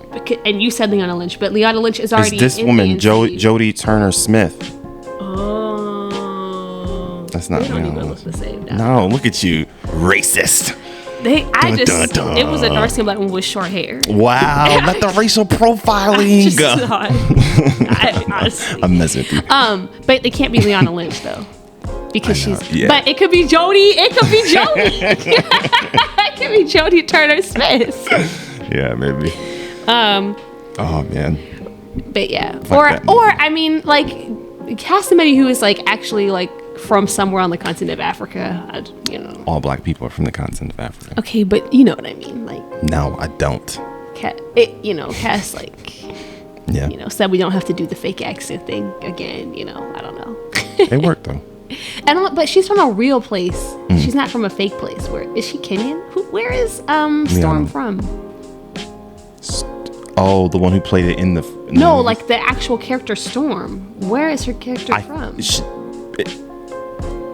and you said Lyanna Lynch, but Lyanna Lynch is already this in woman, the MCU. Jodie Turner-Smith. Oh, that's not. They don't even look the same now. No, look at you, racist. It was a dark-skinned black woman with short hair. Wow, not the racial profiling. Honestly, I'm messing with you. But it can't be Lyanna Lynch though, because But it could be Jodie. It could be Jodie. It could be Jodie Turner-Smith. Yeah, maybe. Oh man. But yeah, or I mean, like, cast somebody who is like actually like from somewhere on the continent of Africa. All black people are from the continent of Africa. Okay, but you know what I mean, like. No, I don't. Cast like. Yeah. So that we don't have to do the fake accent thing again. I don't know. It worked though. But she's from a real place. Mm. She's not from a fake place. Where is she? Kenyan? Where is Storm from? Oh, the one who played it in the. No, like the actual character Storm. Where is her character from?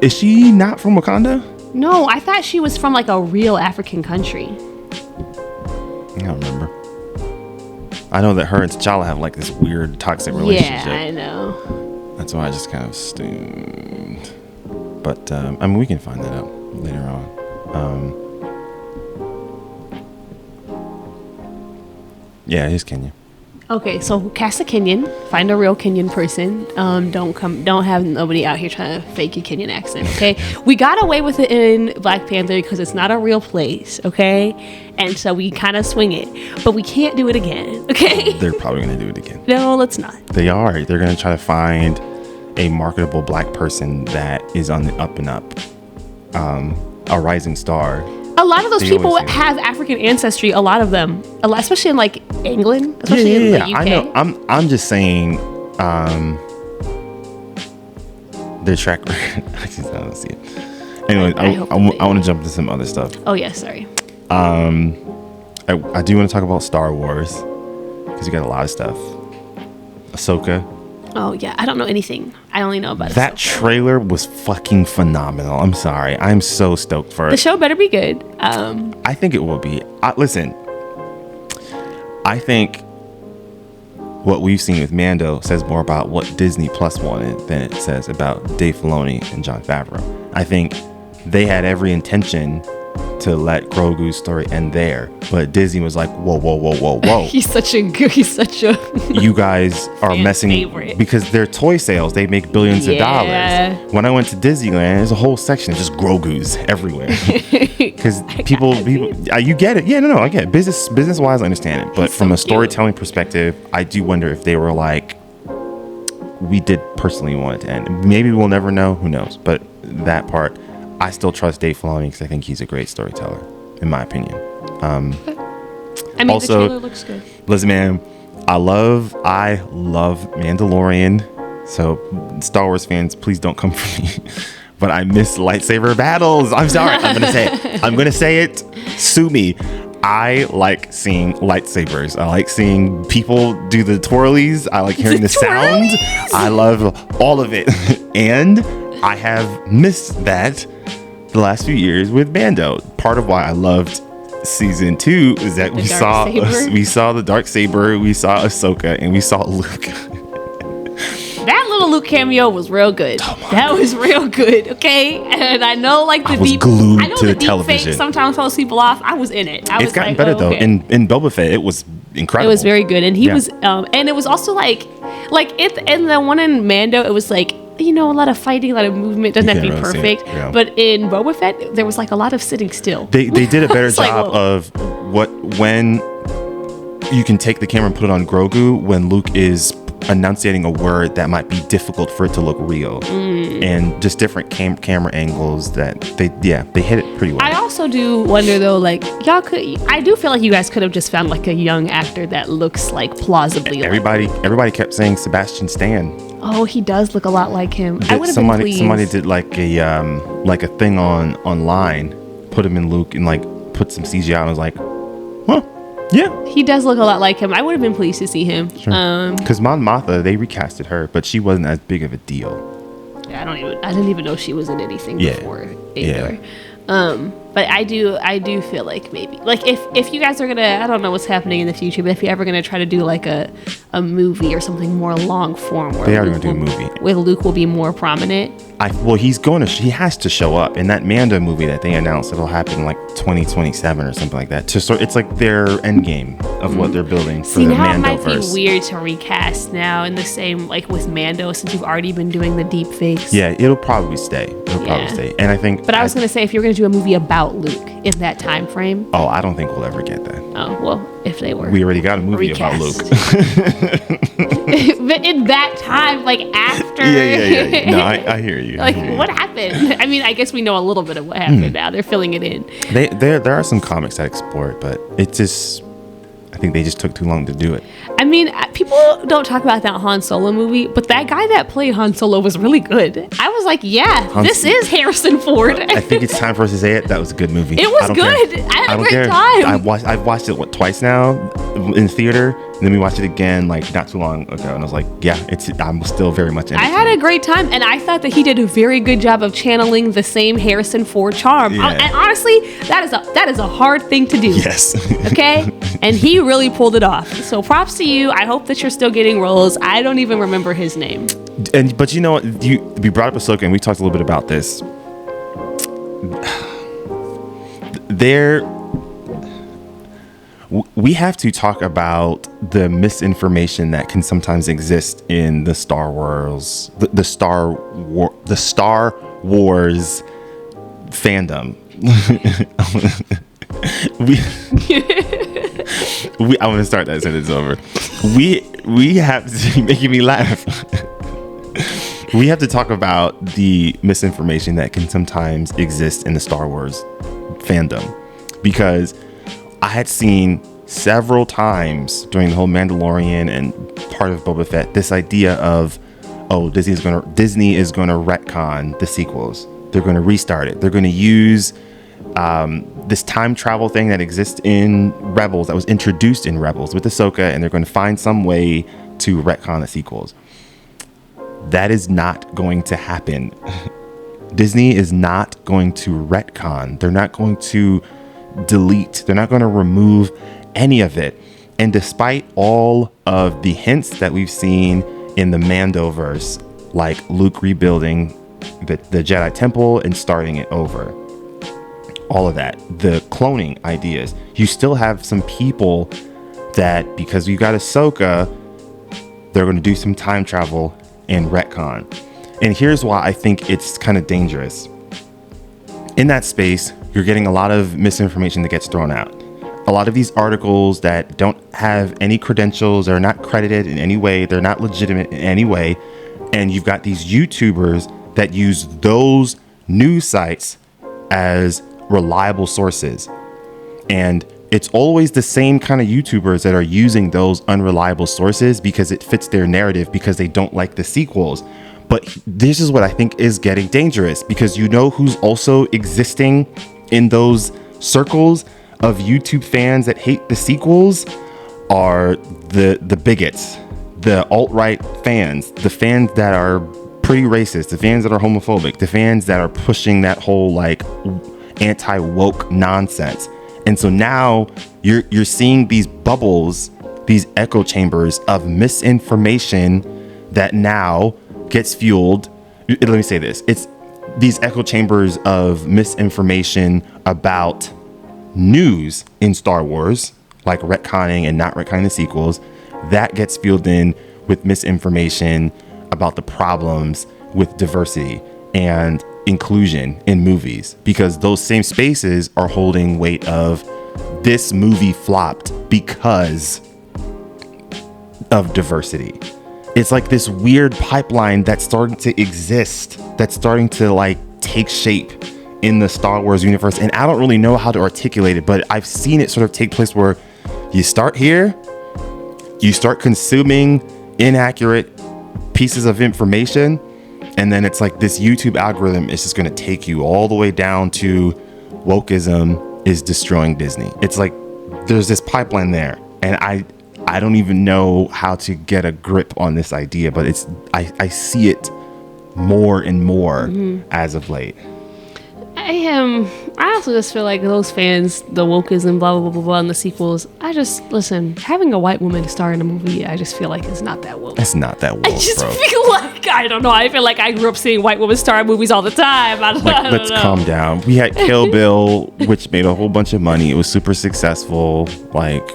Is she not from Wakanda? No, I thought she was from like a real African country. I don't remember. I know that her and T'Challa have like this weird toxic relationship. Yeah, I know. That's why I just kind of assumed. But I mean, we can find that out later on. Yeah, he's Kenyan. Okay, so cast a Kenyan. Find a real Kenyan person. Don't have nobody out here trying to fake a Kenyan accent. Okay, we got away with it in Black Panther because it's not a real place. Okay, and so we kind of swing it, but we can't do it again. Okay, They're probably gonna do it again. no, let's not. They are. They're gonna try to find a marketable black person that is on the up and up, a rising star. A lot of those They people always do. have African ancestry. A lot of them, especially in like England, especially in the UK. I know. I'm just saying. Their track record. I don't see it. Anyway, I hope I that they- want to jump into some other stuff. Oh yeah, sorry. I do want to talk about Star Wars because you got a lot of stuff. Ahsoka. Oh yeah, I don't know anything. I only know about That Ahsoka. trailer was fucking phenomenal. I'm sorry. I'm so stoked for The it. show better be good. I think it will be. Listen, I think what we've seen with Mando says more about what Disney Plus wanted than it says about Dave Filoni and Jon Favreau. I think they had every intention to let Grogu's story end there, but Disney was like, whoa. He's such a You guys are Fan messing favorite. because their toy sales, they make billions of Yeah. dollars. When I went to Disneyland, there's a whole section of just Grogu's everywhere. Because people, you get it. Yeah, no, I get it. Business wise, I understand it. But He's from so a storytelling perspective, I do wonder if they were like, we did personally want it to end. Maybe we'll never know. Who knows? But that part, I still trust Dave Filoni because I think he's a great storyteller, in my opinion. I mean, Also- the trailer looks good. Listen, man, I love Mandalorian. So, Star Wars fans, please don't come for me. But I miss lightsaber battles. I'm sorry. I'm gonna say it. Sue me. I like seeing lightsabers. I like seeing people do the twirlies. I like hearing the sound. I love all of it. And I have missed that the last few years with Mando. Part of why I loved season 2 is that we saw the dark saber, we saw Ahsoka, and we saw Luke. That little Luke cameo was real good. That was real good. Okay, and I know like I was glued to the television. Fake sometimes throws people off. I was in it. It's gotten better though. In Boba Fett, it was incredible. It was very good, and he Yeah. was, and it was also like in the one in Mando, it was like, you know, a lot of fighting, a lot of movement. Doesn't have to be can't really see it, perfect, yeah. but in Boba Fett, there was like a lot of sitting still. They did a better It's like, job whoa. of when you can take the camera and put it on Grogu when Luke is enunciating a word that might be difficult for it to look real, and just different camera angles that they hit it pretty well. I also do wonder though, like I do feel like you guys could have just found like a young actor that looks like plausibly. Everybody kept saying Sebastian Stan. Oh, he does look a lot like him. I would have been pleased. Somebody did like a thing online, put him in Luke and like put some CGI, and I was like, huh, yeah. He does look a lot like him. I would have been pleased to see him. Because Mon Mothma, they recasted her, but she wasn't as big of a deal. Yeah, I didn't even know she was in anything Yeah. before. Yeah. But I do feel like maybe like if you guys are gonna, I don't know what's happening in the future, but if you're ever gonna try to do like a movie or something more long form, where They are Luke gonna do a movie. where Luke will be more prominent. He has to show up in that Mando movie that they announced it'll happen in like 2027 or something like that. It's like their end game of what they're building for See, the now it might Mandoverse. be weird to recast now in the same like with Mando since you've already been doing the deep fakes. Yeah, it'll probably stay. And I think. But I was gonna say if you're gonna do a movie about Luke in that time frame. Oh, I don't think we'll ever get that. Oh well, if they were. We already got a movie about Luke. But in that time, like after. Yeah. No, I hear you. Like what happened? I mean, I guess we know a little bit of what happened now. They're filling it in. There are some comics that explore it, but it's just. I think they just took too long to do it. I mean, people don't talk about that Han Solo movie, but that guy that played Han Solo was really good. I was like, yeah, this is Harrison Ford. I think it's time for us to say it. That was a good movie. It was I don't good. care. I had a don't great care. time. I've watched it twice now in theater, and then we watched it again like not too long ago, and I was like, yeah, I'm still very much in it. I had a great time, and I thought that he did a very good job of channeling the same Harrison Ford charm. Yeah. And honestly, that is a hard thing to do. Yes. Okay, and he really pulled it off. So props to you. I hope that you're still getting roles. I don't even remember his name. But you know what? We brought up Ahsoka, and we talked a little bit about this. we have to talk about the misinformation that can sometimes exist in the Star Wars, the Star Wars fandom. I'm gonna start that sentence over. We have to making me laugh. We have to talk about the misinformation that can sometimes exist in the Star Wars fandom, because I had seen several times during the whole Mandalorian and part of Boba Fett this idea of, oh, Disney is gonna retcon the sequels. They're gonna restart it. They're gonna use this time travel thing that exists in Rebels, that was introduced in Rebels with Ahsoka, and they're going to find some way to retcon the sequels. That is not going to happen. Disney is not going to retcon. They're not going to delete. They're not going to remove any of it. And despite all of the hints that we've seen in the Mandoverse, like Luke rebuilding the Jedi Temple and starting it over, all of that, the cloning ideas, you still have some people that, because you got Ahsoka, they're going to do some time travel and retcon. And here's why I think it's kind of dangerous. In that space, you're getting a lot of misinformation that gets thrown out. A lot of these articles that don't have any credentials, are not credited in any way, they're not legitimate in any way. And you've got these YouTubers that use those news sites as reliable sources. And it's always the same kind of YouTubers that are using those unreliable sources because it fits their narrative, because they don't like the sequels. But this is what I think is getting dangerous, because you know who's also existing in those circles of YouTube fans that hate the sequels are the bigots, the alt-right fans, the fans that are pretty racist, the fans that are homophobic, the fans that are pushing that whole like anti-woke nonsense. And so now you're seeing these bubbles, these echo chambers of misinformation that now gets fueled. Let me say this. It's these echo chambers of misinformation about news in Star Wars, like retconning and not retconning the sequels, that gets fueled in with misinformation about the problems with diversity and inclusion in movies, because those same spaces are holding weight of this movie flopped because of diversity. It's like this weird pipeline that's starting to exist, that's starting to like take shape in the Star Wars universe. And I don't really know how to articulate it, but I've seen it sort of take place where you start here, you start consuming inaccurate pieces of information, and then it's like this YouTube algorithm is just going to take you all the way down to wokeism is destroying Disney. It's like there's this pipeline there, and I don't even know how to get a grip on this idea, but it's I see it more and more as of late. I also just feel like those fans, the wokeism, blah, blah, blah, blah, and the sequels, listen, having a white woman star in a movie, I just feel like it's not that woke. It's not that woke, I just feel like, I don't know, I feel like I grew up seeing white women star in movies all the time. Let's calm down. We had Kill Bill, which made a whole bunch of money. It was super successful. Like,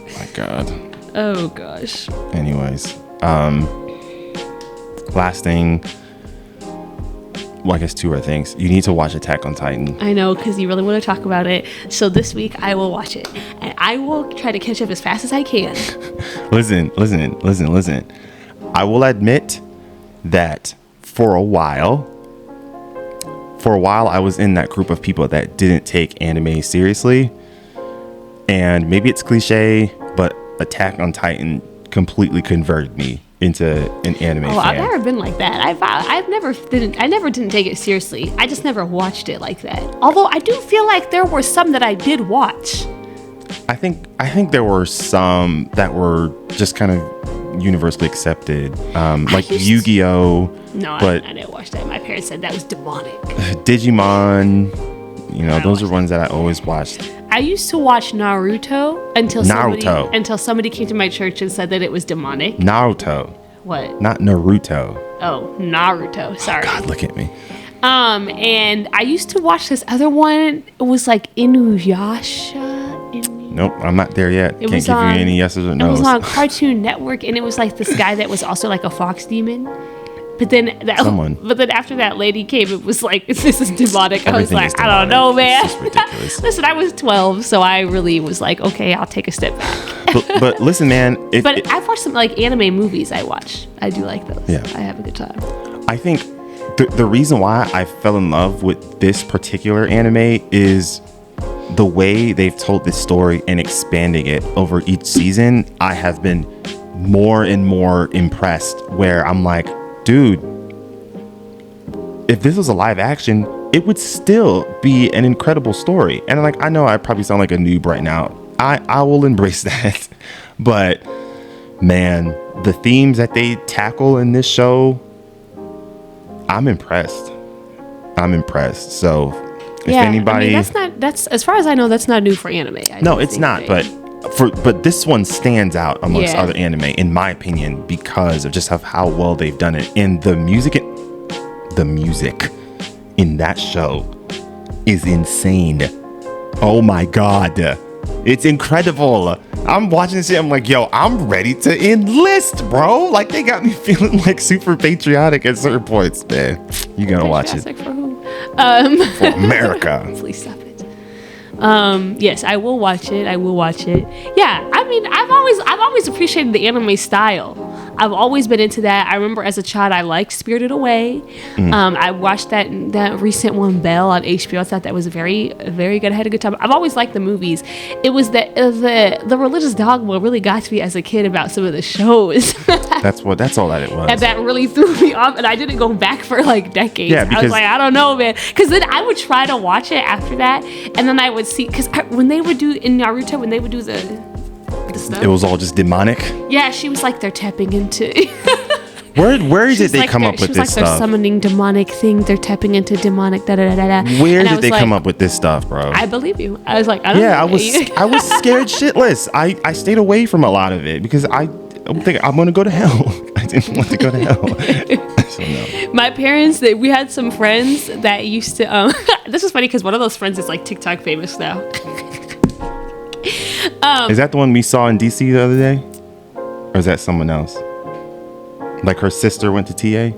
my God. Oh, gosh. Anyways, last thing. Well, I guess two other things. You need to watch Attack on Titan. I know, because you really want to talk about it. So this week I will watch it, and I will try to catch up as fast as I can. Listen. I will admit that for a while I was in that group of people that didn't take anime seriously. And maybe it's cliche, but Attack on Titan completely converted me into an anime fan. I've never been like that. I never didn't take it seriously. I just never watched it like that. Although I do feel like there were some that I did watch. I think there were some that were just kind of universally accepted, like Yu-Gi-Oh. No, but I didn't watch that. My parents said that was demonic. Digimon, those are ones that I always watched. I used to watch Naruto until somebody came to my church and said that it was demonic. Naruto. What? Not Naruto. Oh, Naruto. Sorry. Oh God, look at me. And I used to watch this other one. It was like Inuyasha. Nope, I'm not there yet. Can't give you any yeses or no's. It was on Cartoon Network, and it was like this guy that was also like a fox demon. But then after that lady came, it was like, this is demonic. I was like, I don't know, man. It's ridiculous. Listen, I was 12, so I really was like, okay, I'll take a step back. but listen, man. I've watched some like anime movies. I do like those. Yeah. I have a good time. I think the reason why I fell in love with this particular anime is the way they've told this story and expanding it over each season. I have been more and more impressed, where I'm like, dude, if this was a live action, it would still be an incredible story. And like, I know I probably sound like a noob right now. I will embrace that. But man, the themes that they tackle in this show, I'm impressed. So if anybody, I mean, that's as far as I know, that's not new for anime. No, it's not. But this one stands out amongst other anime, in my opinion, because of just how well they've done it. And the music in that show is insane. Oh my god, it's incredible. I'm watching this shit, I'm like, yo, I'm ready to enlist, bro. Like, they got me feeling like super patriotic at certain points, man. You gotta watch it. For who? For America. Please stop it. Yes, I will watch it. Yeah, I mean, I've always appreciated the anime style. I've always been into that. I remember as a child, I liked Spirited Away. I watched that recent one, Belle, on HBO. I thought that was very, very good. I had a good time. I've always liked the movies. It was the religious dogma really got to me as a kid about some of the shows. That's all that it was. And that really threw me off, and I didn't go back for like decades. Yeah, because I was like, I don't know, man. Because then I would try to watch it after that, and then I would see, because when they would do in Naruto, when they would do the stuff, it was all just demonic. Yeah, she was like, they're tapping into. Where is it they come up with this stuff? They're summoning demonic things. They're tapping into demonic. Da da da da. Where did they come up with this stuff, bro? I believe you. I was like, I don't know. I was scared shitless. I stayed away from a lot of it because I'm thinking I'm gonna go to hell. I didn't want to go to hell. So no. My parents, we had some friends that used to. This was funny because one of those friends is like TikTok famous now. Is that the one we saw in DC the other day, or is that someone else? Like her sister went to TA?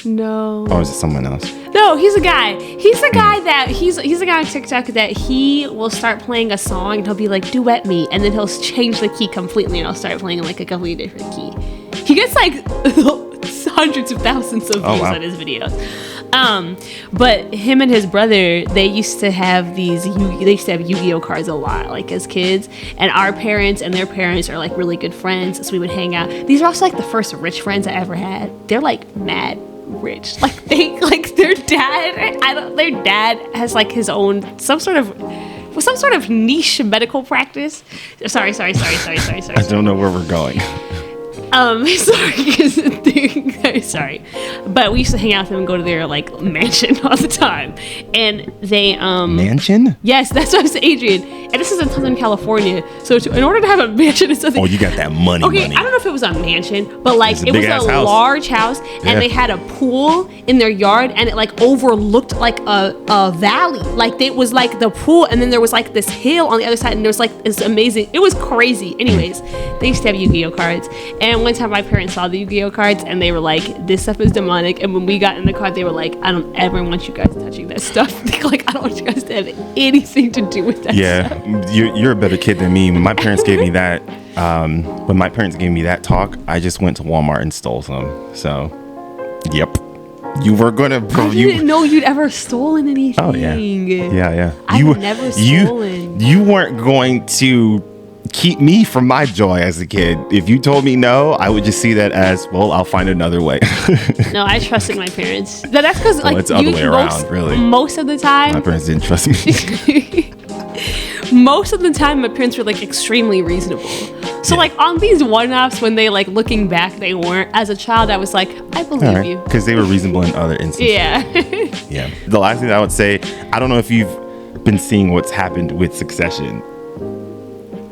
No. Or is it someone else? No, he's a guy. He's a guy that he's a guy on TikTok that he will start playing a song and he'll be like, duet me, and then he'll change the key completely and I'll start playing like a completely different key. He gets like hundreds of thousands of views on his videos. But him and his brother, they used to have Yu-Gi-Oh cards a lot, like as kids. And our parents and their parents are like really good friends, so we would hang out. These are also like the first rich friends I ever had. They're like mad rich. Like their dad has like his own some sort of niche medical practice. Sorry. I don't know where we're going. Sorry, but we used to hang out with them and go to their like mansion all the time, and they mansion. Yes, that's what I was Adrian, and this is in Southern California. So in order to have a mansion in Southern, you got that money. Okay, I don't know if it was a mansion, but like it was a large house, and they had a pool in their yard, and it like overlooked like a valley. Like it was like the pool, and then there was like this hill on the other side, and there was like this amazing. It was crazy. Anyways, they used to have Yu-Gi-Oh cards, and one time my parents saw the Yu-Gi-Oh cards and they were like, this stuff is demonic. And when we got in the car, they were like, I don't ever want you guys touching that stuff. Like, I don't want you guys to have anything to do with that stuff. You're a better kid than me. When my parents gave me that talk, I just went to Walmart and stole some. So yep, you were gonna I didn't know you'd ever stolen anything. Oh yeah. I've never stolen. You weren't going to keep me from my joy as a kid. If you told me no, I would just see that as, well, I'll find another way. No, I trusted my parents. That's because like it's the other way around, really. Most of the time, my parents didn't trust me. Most of the time, my parents were like extremely reasonable. So like on these one-offs, when they like looking back, they weren't. As a child, I was like, I believe you, because they were reasonable in other instances. Yeah. The last thing I would say, I don't know if you've been seeing what's happened with Succession.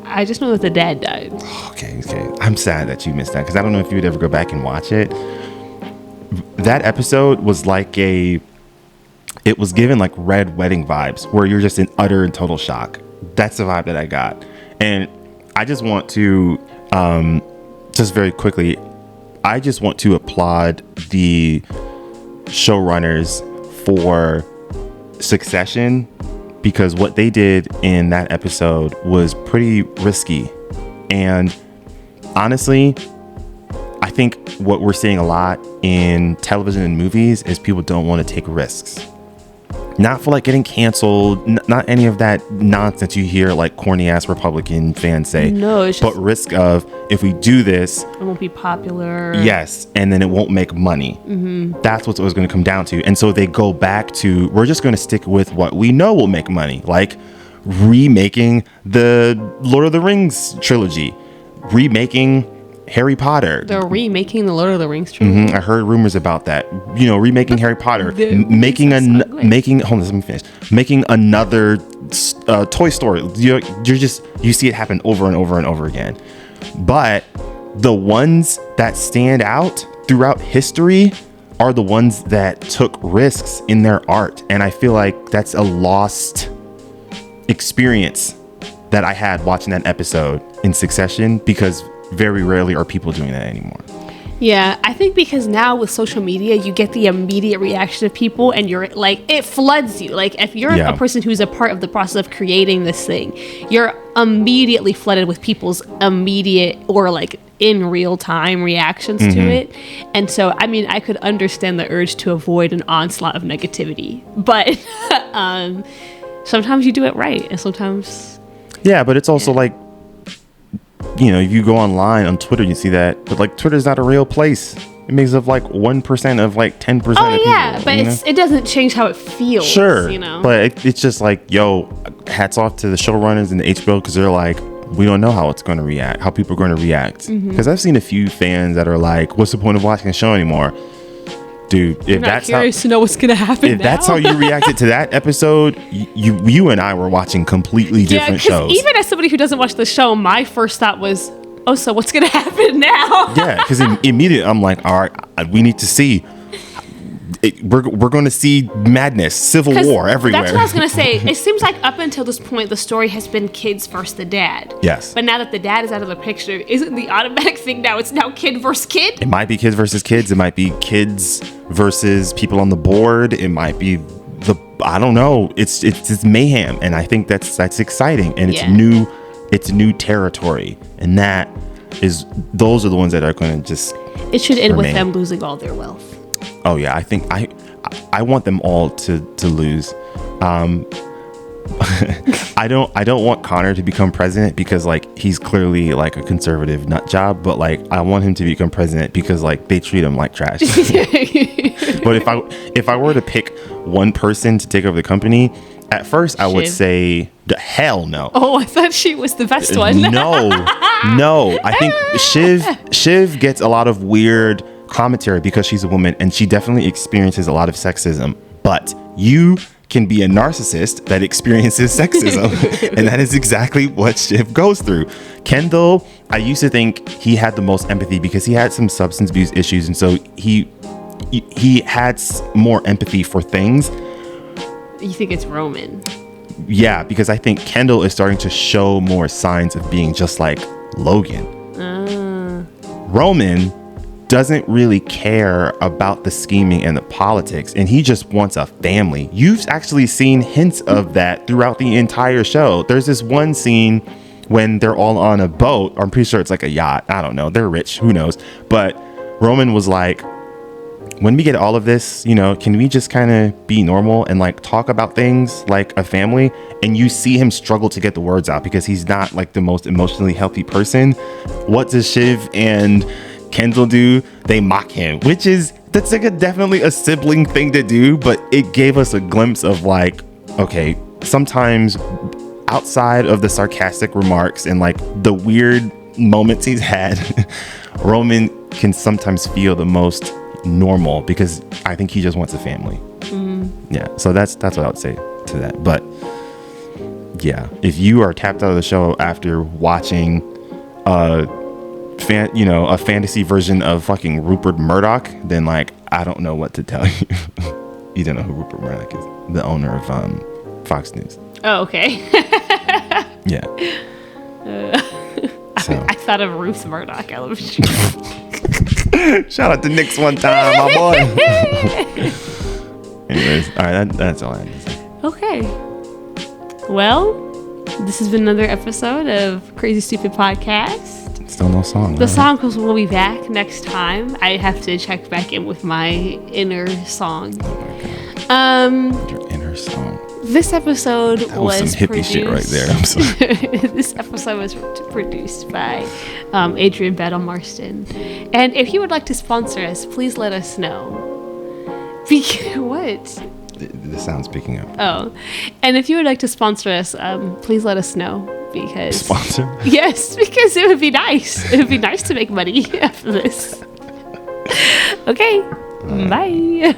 I just know that the dad died. Okay. I'm sad that you missed that because I don't know if you would ever go back and watch it. that episode was like it was given like Red Wedding vibes, where you're just in utter and total shock. That's the vibe that I got. And I just want to, just very quickly, I just want to applaud the showrunners for Succession, because what they did in that episode was pretty risky. And honestly, I think what we're seeing a lot in television and movies is people don't want to take risks. Not for like getting canceled, not any of that nonsense you hear like corny ass Republican fans say. No, it's but risk of, if we do this, it won't be popular. Yes, and then it won't make money. Mm-hmm. That's what it was going to come down to. And so they go back to, we're just going to stick with what we know will make money, like remaking the Lord of the Rings trilogy, remaking Harry Potter. They're remaking the Lord of the Rings trilogy. Mm-hmm. I heard rumors about that. You know, remaking Harry Potter, making hold on, let me finish. Making another Toy Story. You see it happen over and over and over again. But the ones that stand out throughout history are the ones that took risks in their art, and I feel like that's a lost experience that I had watching that episode in Succession, because very rarely are people doing that anymore. Yeah, I think because now with social media, you get the immediate reaction of people, and you're like, it floods you. Like, if you're a person who's a part of the process of creating this thing, you're immediately flooded with people's immediate or like in real time reactions to it. And so, I mean, I could understand the urge to avoid an onslaught of negativity, but sometimes you do it right, and sometimes. Yeah, but it's also like, you know, if you go online on Twitter, you see that, but like Twitter's not a real place. It makes up like 1% of like 10% of people. Oh yeah, but it doesn't change how it feels. Sure, you know. But it's just like, yo, hats off to the showrunners and the HBO, because they're like, we don't know how it's going to react, how people are going to react. Because I've seen a few fans that are like, what's the point of watching the show anymore? Dude, if that's curious to know what's gonna happen. If that's how you reacted to that episode, you and I were watching completely different shows. Even as somebody who doesn't watch the show, my first thought was, oh, so what's gonna happen now? Yeah, because immediately I'm like, all right, we need to see. We're going to see madness, civil war everywhere. That's what I was going to say. It seems like up until this point, the story has been kids versus the dad. Yes. But now that the dad is out of the picture, isn't the automatic thing now, it's now kid versus kid? It might be kids versus kids. It might be kids versus people on the board. It might be I don't know. It's mayhem. And I think that's exciting. And it's new territory. And those are the ones that are going to just. It should end with them losing all their wealth. Oh yeah, I think I want them all to lose. I don't want Connor to become president, because like he's clearly like a conservative nut job, but like I want him to become president because like they treat him like trash. But if I were to pick one person to take over the company, at first I would say the hell no. Oh, I thought she was the best one. No. I think Shiv gets a lot of weird commentary because she's a woman, and she definitely experiences a lot of sexism. But you can be a narcissist that experiences sexism, and that is exactly what Shiv goes through. Kendall, I used to think he had the most empathy because he had some substance abuse issues, and so he had more empathy for things. You think it's Roman? Yeah, because I think Kendall is starting to show more signs of being just like Logan. Roman doesn't really care about the scheming and the politics, and he just wants a family. You've actually seen hints of that throughout the entire show. There's this one scene when they're all on a boat. I'm pretty sure it's like a yacht. I don't know. They're rich. Who knows? But Roman was like, when we get all of this, you know, can we just kind of be normal and like talk about things like a family? And you see him struggle to get the words out because he's not like the most emotionally healthy person. What does Shiv and Kendall do? They mock him, that's like definitely a sibling thing to do, but it gave us a glimpse of like, okay, sometimes outside of the sarcastic remarks and like the weird moments he's had, Roman can sometimes feel the most normal because I think he just wants a family. Yeah, so that's what I would say to that. But yeah, if you are tapped out of the show after watching a fantasy version of fucking Rupert Murdoch, then like I don't know what to tell you. You don't know who Rupert Murdoch is, the owner of Fox News. Oh, okay. Yeah. I thought of Ruth Murdoch. I love you. Shout out to Nick's one time, my boy. Anyways, all right, that's all I had to say. Okay. Well, this has been another episode of Crazy Stupid Podcast. Still no song. The song will be back next time. I have to check back in with my inner song. Oh my God. Your inner song. This episode was some hippie produced, shit right there. I'm sorry. This episode was produced by Adrian Battle Marston. And if you would like to sponsor us, please let us know. What? The sound's picking up. Oh. And if you would like to sponsor us, please let us know. Because sponsor? Yes, because it would be nice. It would be nice to make money after this. Okay. Bye.